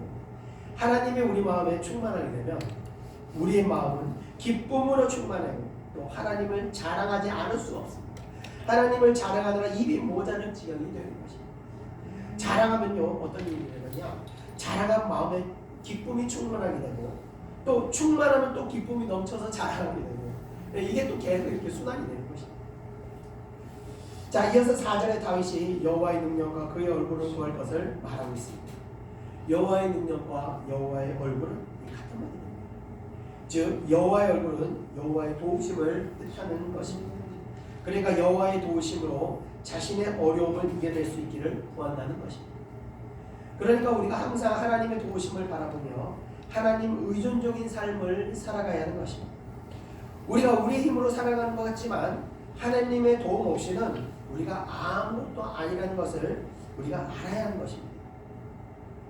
하나님이 우리 마음에 충만하게 되면 우리의 마음은 기쁨으로 충만하고 또 하나님을 자랑하지 않을 수가 없습니다. 하나님을 자랑하느라 입이 모자랄 지경이 되는 것입니다. 자랑하면요, 어떤 일이 되느냐, 자랑한 마음에 기쁨이 충만하게 되고 또 충만하면 또 기쁨이 넘쳐서 자랑하게 되고, 이게 또 계속 이렇게 순환이 되는 것입니다. 자, 이어서 4절에 다윗이 여호와의 능력과 그의 얼굴을 구할 것을 말하고 있습니다. 여호와의 능력과 여호와의 얼굴은 같은 말이 됩니다. 즉 여호와의 얼굴은 여호와의 도우심을 뜻하는 것입니다. 그러니까 여호와의 도우심으로 자신의 어려움을 이겨낼 수 있기를 구한다는 것입니다. 그러니까 우리가 항상 하나님의 도우심을 바라보며 하나님 의존적인 삶을 살아가야 하는 것입니다. 우리가 우리의 힘으로 살아가는 것 같지만 하나님의 도움 없이는 우리가 아무것도 아니라는 것을 우리가 알아야 하는 것입니다.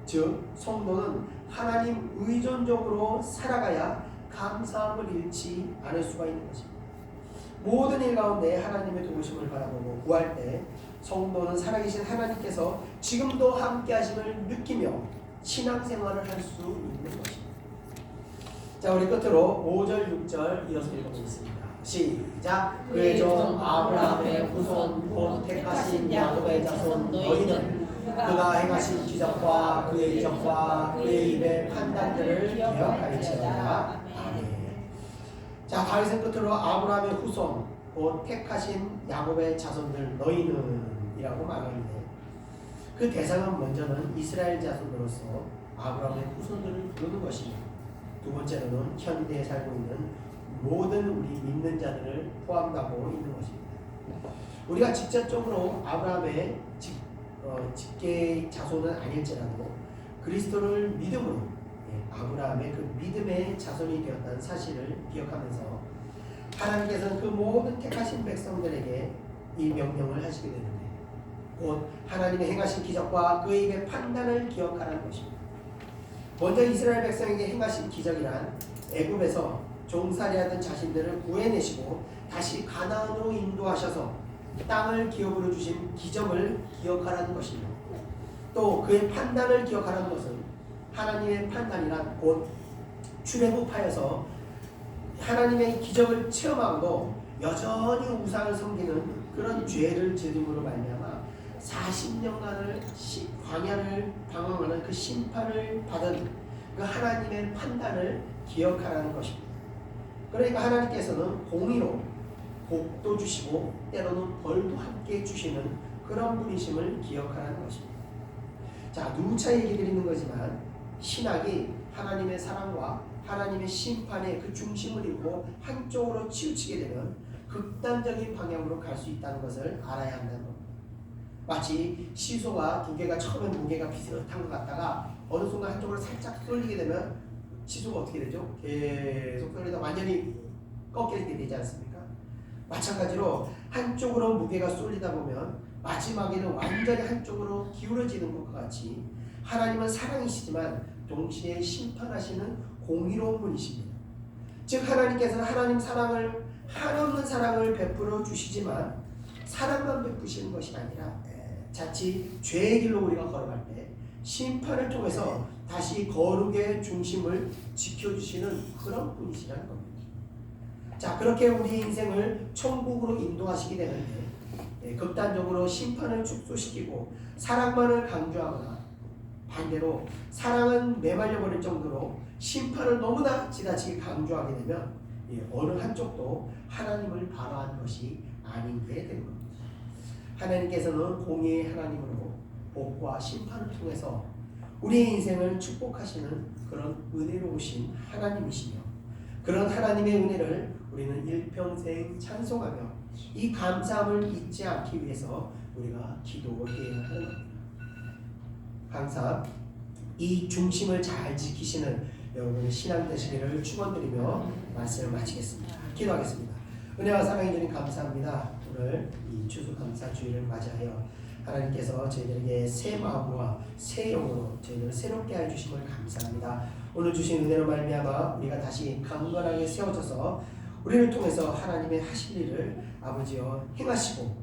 즉 성도는 하나님 의존적으로 살아가야 감사함을 잃지 않을 수가 있는 것입니다. 모든 일 가운데 하나님의 도우심을 바라보고 구할 때 성도는 살아계신 하나님께서 지금도 함께 하심을 느끼며 신앙생활을 할 수 있는 것입니다. 자, 우리 끝으로 5절 6절 이어서 읽어보겠습니다. 시작. 그의 종 아브라함의 후손 곧 택하신 야곱의 자손 너희는 그가 행하신 기적과 그의 이적과 그의 입의 판단들을 기억할지어다. 아멘. 자, 다윗은 끝으로 아브라함의 후손 곧 택하신 야곱의 자손들 너희는 이라고 말하는데 그 대상은 먼저는 이스라엘 자손으로서 아브라함의 후손들을 부르는 것입니다. 두 번째로는 현대에 살고 있는 모든 우리 믿는 자들을 포함하고 있는 것입니다. 우리가 직접적으로 아브라함의 직계 자손은 아닐지라도 그리스도를 믿음으로 아브라함의 그 믿음의 자손이 되었다는 사실을 기억하면서 하나님께서는 그 모든 택하신 백성들에게 이 명령을 하시게 되는데 곧 하나님의 행하신 기적과 그의 입의 판단을 기억하라는 것입니다. 먼저 이스라엘 백성에게 행하신 기적이란 애굽에서 종살이하던 자신들을 구해내시고 다시 가나안으로 인도하셔서 땅을 기업으로 주신 기적을 기억하라는 것입니다. 또 그의 판단을 기억하라는 것은 하나님의 판단이란 곧 출애굽하여서 하나님의 기적을 체험하고도 여전히 우상을 섬기는 그런 죄를 저짐으로 말미암아 40년간을 광야를 방황하는 그 심판을 받은 그 하나님의 판단을 기억하라는 것입니다. 그러니까 하나님께서는 공의로 복도 주시고 때로는 벌도 함께 주시는 그런 분이심을 기억하라는 것입니다. 자, 누차 얘기 드리는 거지만 신학이 하나님의 사랑과 하나님의 심판의 그 중심을 잃고 한쪽으로 치우치게 되면 극단적인 방향으로 갈 수 있다는 것을 알아야 한다는 겁니다. 마치 시소가 두 개가 처음에 무게가 비슷한 것 같다가 어느 순간 한쪽으로 살짝 쏠리게 되면 시소가 어떻게 되죠? 계속 쏠리다 완전히 꺾이게 되지 않습니까? 마찬가지로 한쪽으로 무게가 쏠리다 보면 마지막에는 완전히 한쪽으로 기울어지는 것과 같이 하나님은 사랑이시지만 동시에 심판하시는 공의로운 분이십니다. 즉 하나님께서는 하나님 사랑을 한없는 사랑을 베풀어 주시지만 사랑만 베푸시는 것이 아니라 자칫 죄의 길로 우리가 걸어갈 때 심판을 통해서 다시 거룩의 중심을 지켜주시는 그런 분이시라는 겁니다. 자, 그렇게 우리 인생을 천국으로 인도하시게 되는데 극단적으로 심판을 축소시키고 사랑만을 강조하거나 반대로 사랑은 메말려 버릴 정도로 심판을 너무나 지나치게 강조하게 되면 어느 한쪽도 하나님을 바라는 것이 아닌 게 되는 겁니다. 하나님께서는 공의의 하나님으로 복과 심판을 통해서 우리의 인생을 축복하시는 그런 은혜로우신 하나님이시며 그런 하나님의 은혜를 우리는 일평생 찬송하며 이 감사함을 잊지 않기 위해서 우리가 기도해야 하는 겁니다. 항상 이 중심을 잘 지키시는 여러분의 신앙 되시기를 축원드리며 말씀을 마치겠습니다. 기도하겠습니다. 은혜와 사랑이 주님 감사합니다. 오늘 이 추수감사주일을 맞이하여 하나님께서 저희들에게 새 마음과 새 영으로 저희들을 새롭게 해주심을 감사합니다. 오늘 주신 은혜로 말미암아 우리가 다시 강건하게 세워져서 우리를 통해서 하나님의 하실 일을 아버지여 행하시고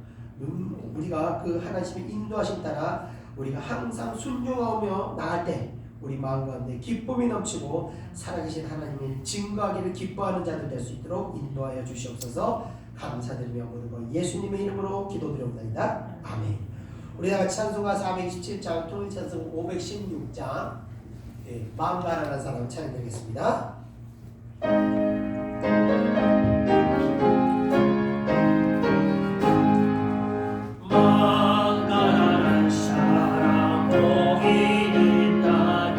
우리가 그 하나님의 인도하심 따라 우리가 항상 순종하며 나갈 때 우리 마음 가운데 기쁨이 넘치고 살아계신 하나님의 증거하기를 기뻐하는 자들 될 수 있도록 인도하여 주시옵소서. 감사드리며 모든 것 예수님의 이름으로 기도드립니다. 아멘. 우리 다 같이 찬송가 427장 통일찬송 516장 마음 가난한 사람 찬양드리겠습니다. 마음 가난한 사람 복이 있다.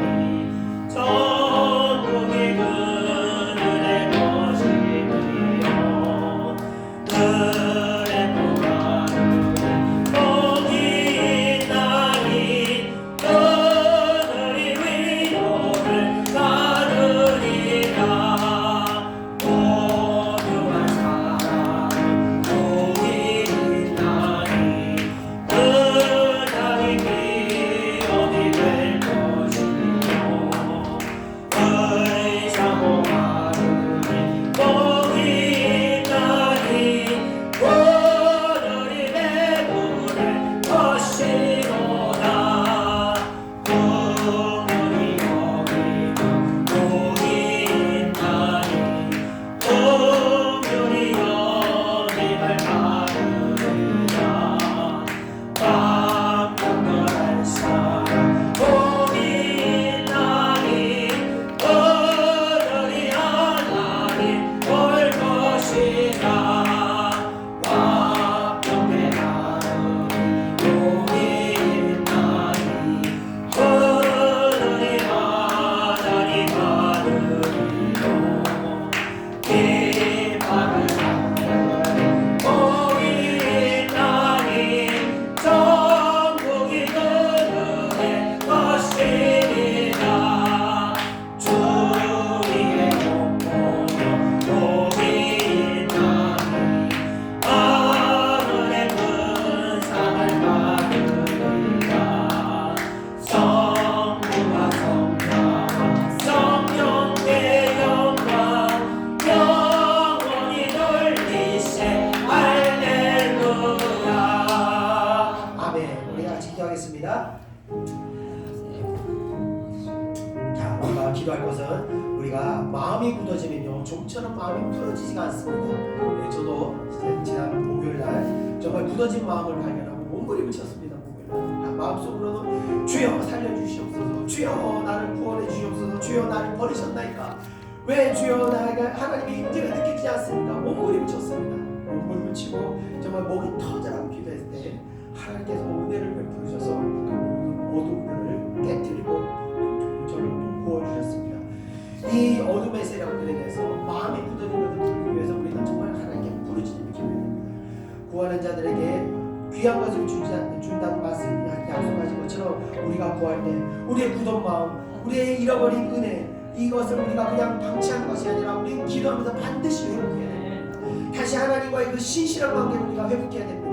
것은 우리가 마음이 굳어지면요 좀처럼 마음이 풀어지지가 않습니다. 저도 지난 목요일날 정말 굳어진 마음을 발견하고 몸부림을 쳤습니다. 목요일날 마음속으로는 주여 살려주시옵소서, 주여 나를 구원해 주시옵소서, 주여 나를 버리셨나이까, 왜 주여 나에게 하나님의 인재가 느끼지 않습니까? 몸부림을 쳤습니다. 몸부림을 치고 정말 목이 터져라고 기도했을 때 하나님께서 은혜를 베풀으셔서 그 어두운 눈을 깨뜨리고 저를 구워주셨습니다. 이 어둠의 세력들에 대해서 마음이 굳어진 것을 풀기 위해서 우리는 정말 하나님께 부르짖음을 기도해야 됩니다. 구하는 자들에게 귀한 것을 준다는 말씀 약속하신 것처럼 우리가 구할 때 우리의 굳은 마음, 우리의 잃어버린 은혜, 이것을 우리가 그냥 방치하는 것이 아니라 우리는 기도하면서 반드시 회복해야 됩니다. 다시 하나님과의 그 신실한 관계를 우리가 회복해야 됩니다.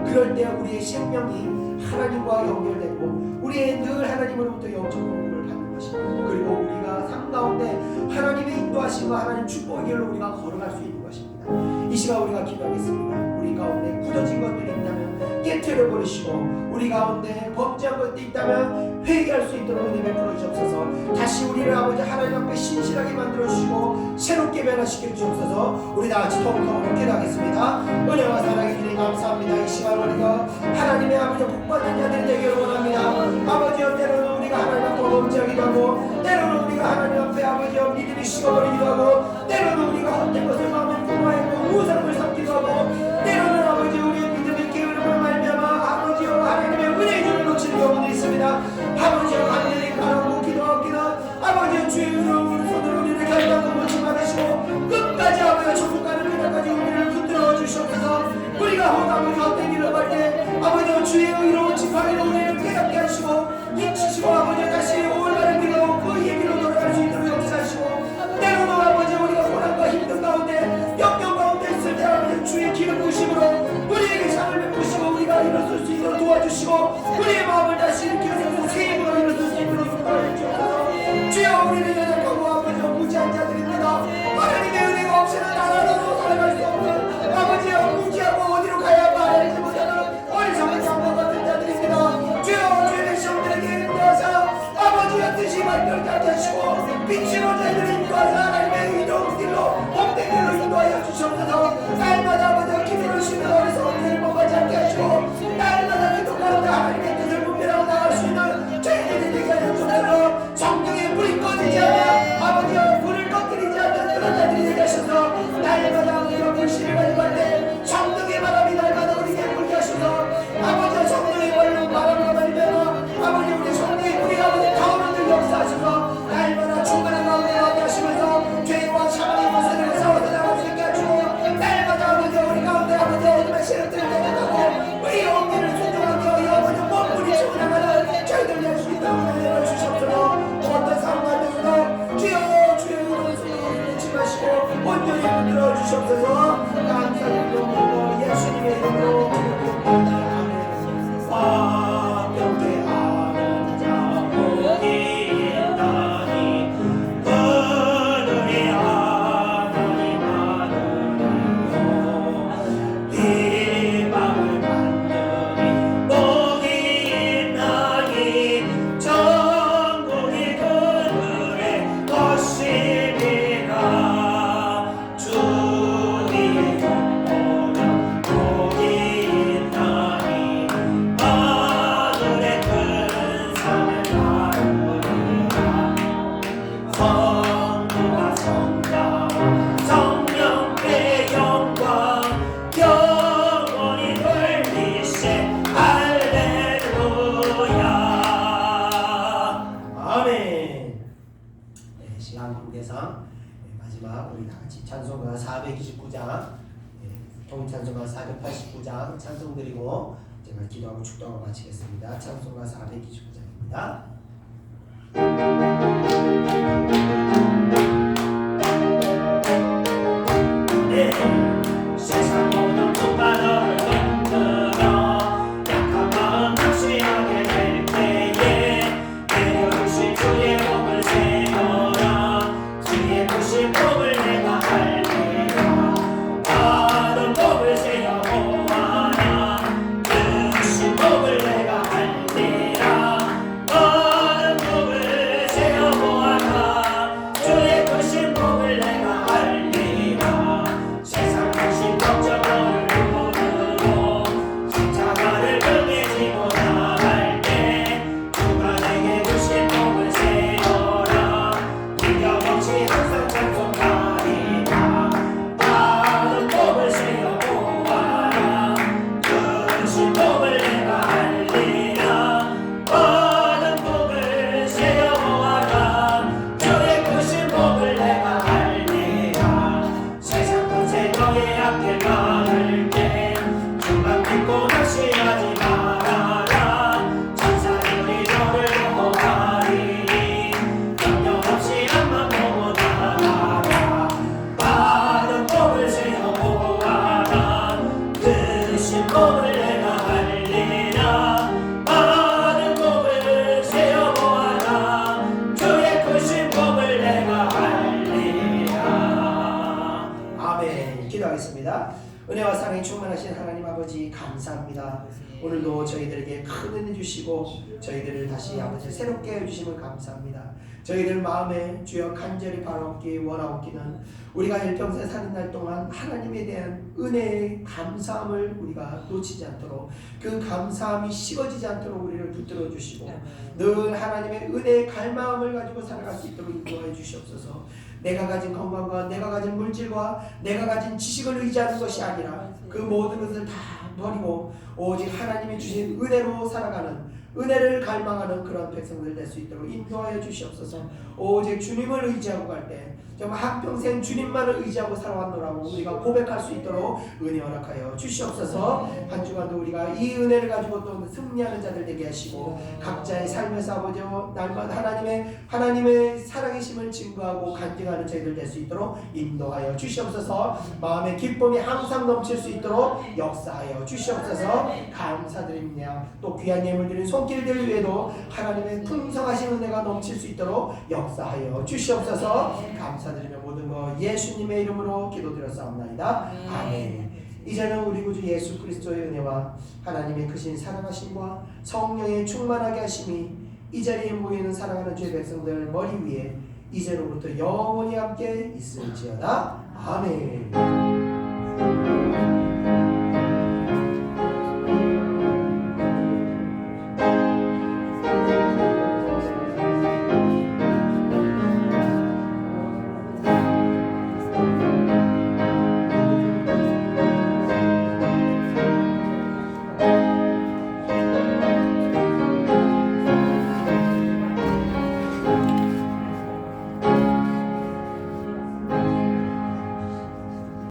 그럴 때 우리의 생명이 하나님과 연결되고 우리의 늘 하나님으로부터 영적 공급을 받는 것입니다. 그리고 우리가 삶 가운데 하나님의 인도하심과 하나님 축복의 길로 우리가 걸어갈 수 있는 것입니다. 이 시간 우리가 기도하겠습니다. 우리 가운데 굳어진 것들이 있다면 깨트려 버리시고 우리 가운데 범죄한 것들이 있다면 회개할 수 있도록 은혜 베풀어 주옵소서. 다시 우리를 아버지 하나님 앞에 신실하게 만들어 주시고 새롭게 변화시켜 주옵소서. 우리 다 같이 더욱더 함께 하겠습니다. 은혜와 사랑의 주님 감사합니다. 이 시간 우리가 하나님의 아버지 복받는 자들이 되기를 원합니다. 아버지여, 때로는 우리가 하나님 앞에 범죄하기도 하고, 때로는 우리가 하나님 앞에 아버지여 믿음이 식어버리기도 하고, 때로는 우리가 헛된 것을 마음에 품어했고 우상을 삼기도 하고, 때로는 아버지 우리의 믿음이 게으름을 말미암아 아버지여 하나님의 은혜의 줄을 놓치는 경우도 있습니다. 아버지여 간절히 가라고 기도하기는 아버지여 주의 의로운 손으로 우리를 결단도 놓지 말으시고 끝까지 아버지여 천국 가는 그날까지 우리를 붙들어 주시옵소서. 우리가 아버지 헛된 길을 갈 때 아버지여 주의 의로운 지팡이로 우리를 깨닫게 하시고 잊히시고 아버지여 다시 올바른 길로 그 얘기로 돌아갈 수 있도록 역사하시고, 때로는 아버지 우리가 고난과 힘든 가운데 역경 가운데 있을 때 아버지 주의 기름 부심으로 우리에게 상을 베푸시고 우리가 일어설 수 있도록 도와주시고 우리의 마음을 다시 일으켜서 새 힘으로 일어설 수 있도록 도와주옵소서. 주여, 우리는 연약하고 아버지 무지한 자들입니다. 하나님의 은혜가 없이는 나라로 살아갈 수 없는 아버지여 무지하고 어디로 가야 말할지 못하는 어리석은 장관 같은 자들입니다. 주여, 주의 백성들에게 인도하사 아버지의 뜻이 발견하게 하시고 빛으로 저희들을 인도하사 하나님의 의로운 길로 복된 길로 인도하여 주시옵소서. 날마다 아버지와 기도를 쉬는 어리석은 일을 범하지 않게 하시고 날마다 기도 가운데 하나님의 뜻을 분별하고 나갈 수 있는 저희들이 되게 하여 주옵소서. 성령의 불이 꺼지지 않아 아버지와 불을 꺼뜨리지 않는 그런 자들이 되게 하셔서 날마다 우리가 불신을 가지고 할 때 성령의 바람이 날마다 우리에게 불게 하셔서 아버지와 성령의 발로 바람과 말미암아 아버지 우리 성령의 불이 아버지 가운데 역사하셔서 날마다 충만한 가운데 나게 하시면서 죄와 사망의 모습을 싸워서 나갈 수 있게 하시고 날마다 아버지 우리 가운데 아버지 어둠의 세력들을 대적하고 우리 영혼을 순종하며 이 아버지 몸부림치고 나가는 저희들 될 수 있다고 은혜를 주셨으므로 어떤 상황 가운데서도 주여 주의 의로운 손으로 놓지 마시고 온전히 붙들어 주시옵소서. 감사드리고 예수님의 이름으로 기도드립니다. 완벽해 하는 자 복이 있나니 그들이 하나님 아들이요 비방을 받느니 복이 있나니 천국이 그들의 것이니라. 주님의 영광은 복이 있나니 하늘의 큰 산을 가르리라. 성부와 성자와 성령의 영광 영원히 돌리세. 할렐루야. 아멘. 시간 관계상 마지막 우리 다 같이 찬송가 429장, 통찬송가 489장 찬송 드리고 제가 기도하고 축도하고 마치겠습니다. 찬송가 429장입니다. 네, 세상 모든 것과 너를 흔들어 약한 마음 낙심하게 될 때에 내려주신 주의 복을 세워라. 주의 부신 복을 내가 알리라. 다른 복을 세워 보아라. 주신 복을 내가 알리라. 다른 복을 세워 보아라. 기도하겠습니다. 은혜와 사랑이 충만하신 하나님 아버지 감사합니다. 오늘도 저희들에게 큰 은혜 주시고 저희들을 다시 아버지 새롭게 해주심을 감사합니다. 저희들 마음에 주여 간절히 바라옵기 원하옵기는 우리가 일평생 사는 날 동안 하나님에 대한 은혜의 감사함을 우리가 놓치지 않도록 그 감사함이 식어지지 않도록 우리를 붙들어 주시고 늘 하나님의 은혜의 갈망함을 가지고 살아갈 수 있도록 인도해 주시옵소서. 내가 가진 건강과 내가 가진 물질과 내가 가진 지식을 의지하는 것이 아니라 그 모든 것을 다 버리고 오직 하나님이 주신 은혜로 살아가는 은혜를 갈망하는 그런 백성들 될 수 있도록 인도하여 주시옵소서. 오직 주님을 의지하고 갈 때 정말 한평생 주님만을 의지하고 살아왔노라고 우리가 고백할 수 있도록 은혜 허락하여 주시옵소서. 한 주간도 우리가 이 은혜를 가지고 또 승리하는 자들 되게 하시고 각자의 삶에서 아버지 날마다 하나님의 살아계심을 증거하고 간증하는 저희들 될 수 있도록 인도하여 주시옵소서. 마음의 기쁨이 항상 넘칠 수 있도록 역사하여 주시옵소서. 감사드립니다. 또 귀한 예물 드린 손길들 위에도 하나님의 풍성하신 은혜가 넘칠 수 있도록 역사하여 주시옵소서. 감사드리며 모든 것 예수님의 이름으로 기도드렸사옵나이다. 아멘. 이제는 우리 구주 예수 그리스도의 은혜와 하나님의 크신 사랑하심과 성령의 충만하게 하심이 이 자리에 모이는 사랑하는 주의 백성들 머리 위에 이제로부터 영원히 함께 있을지어다. 아멘.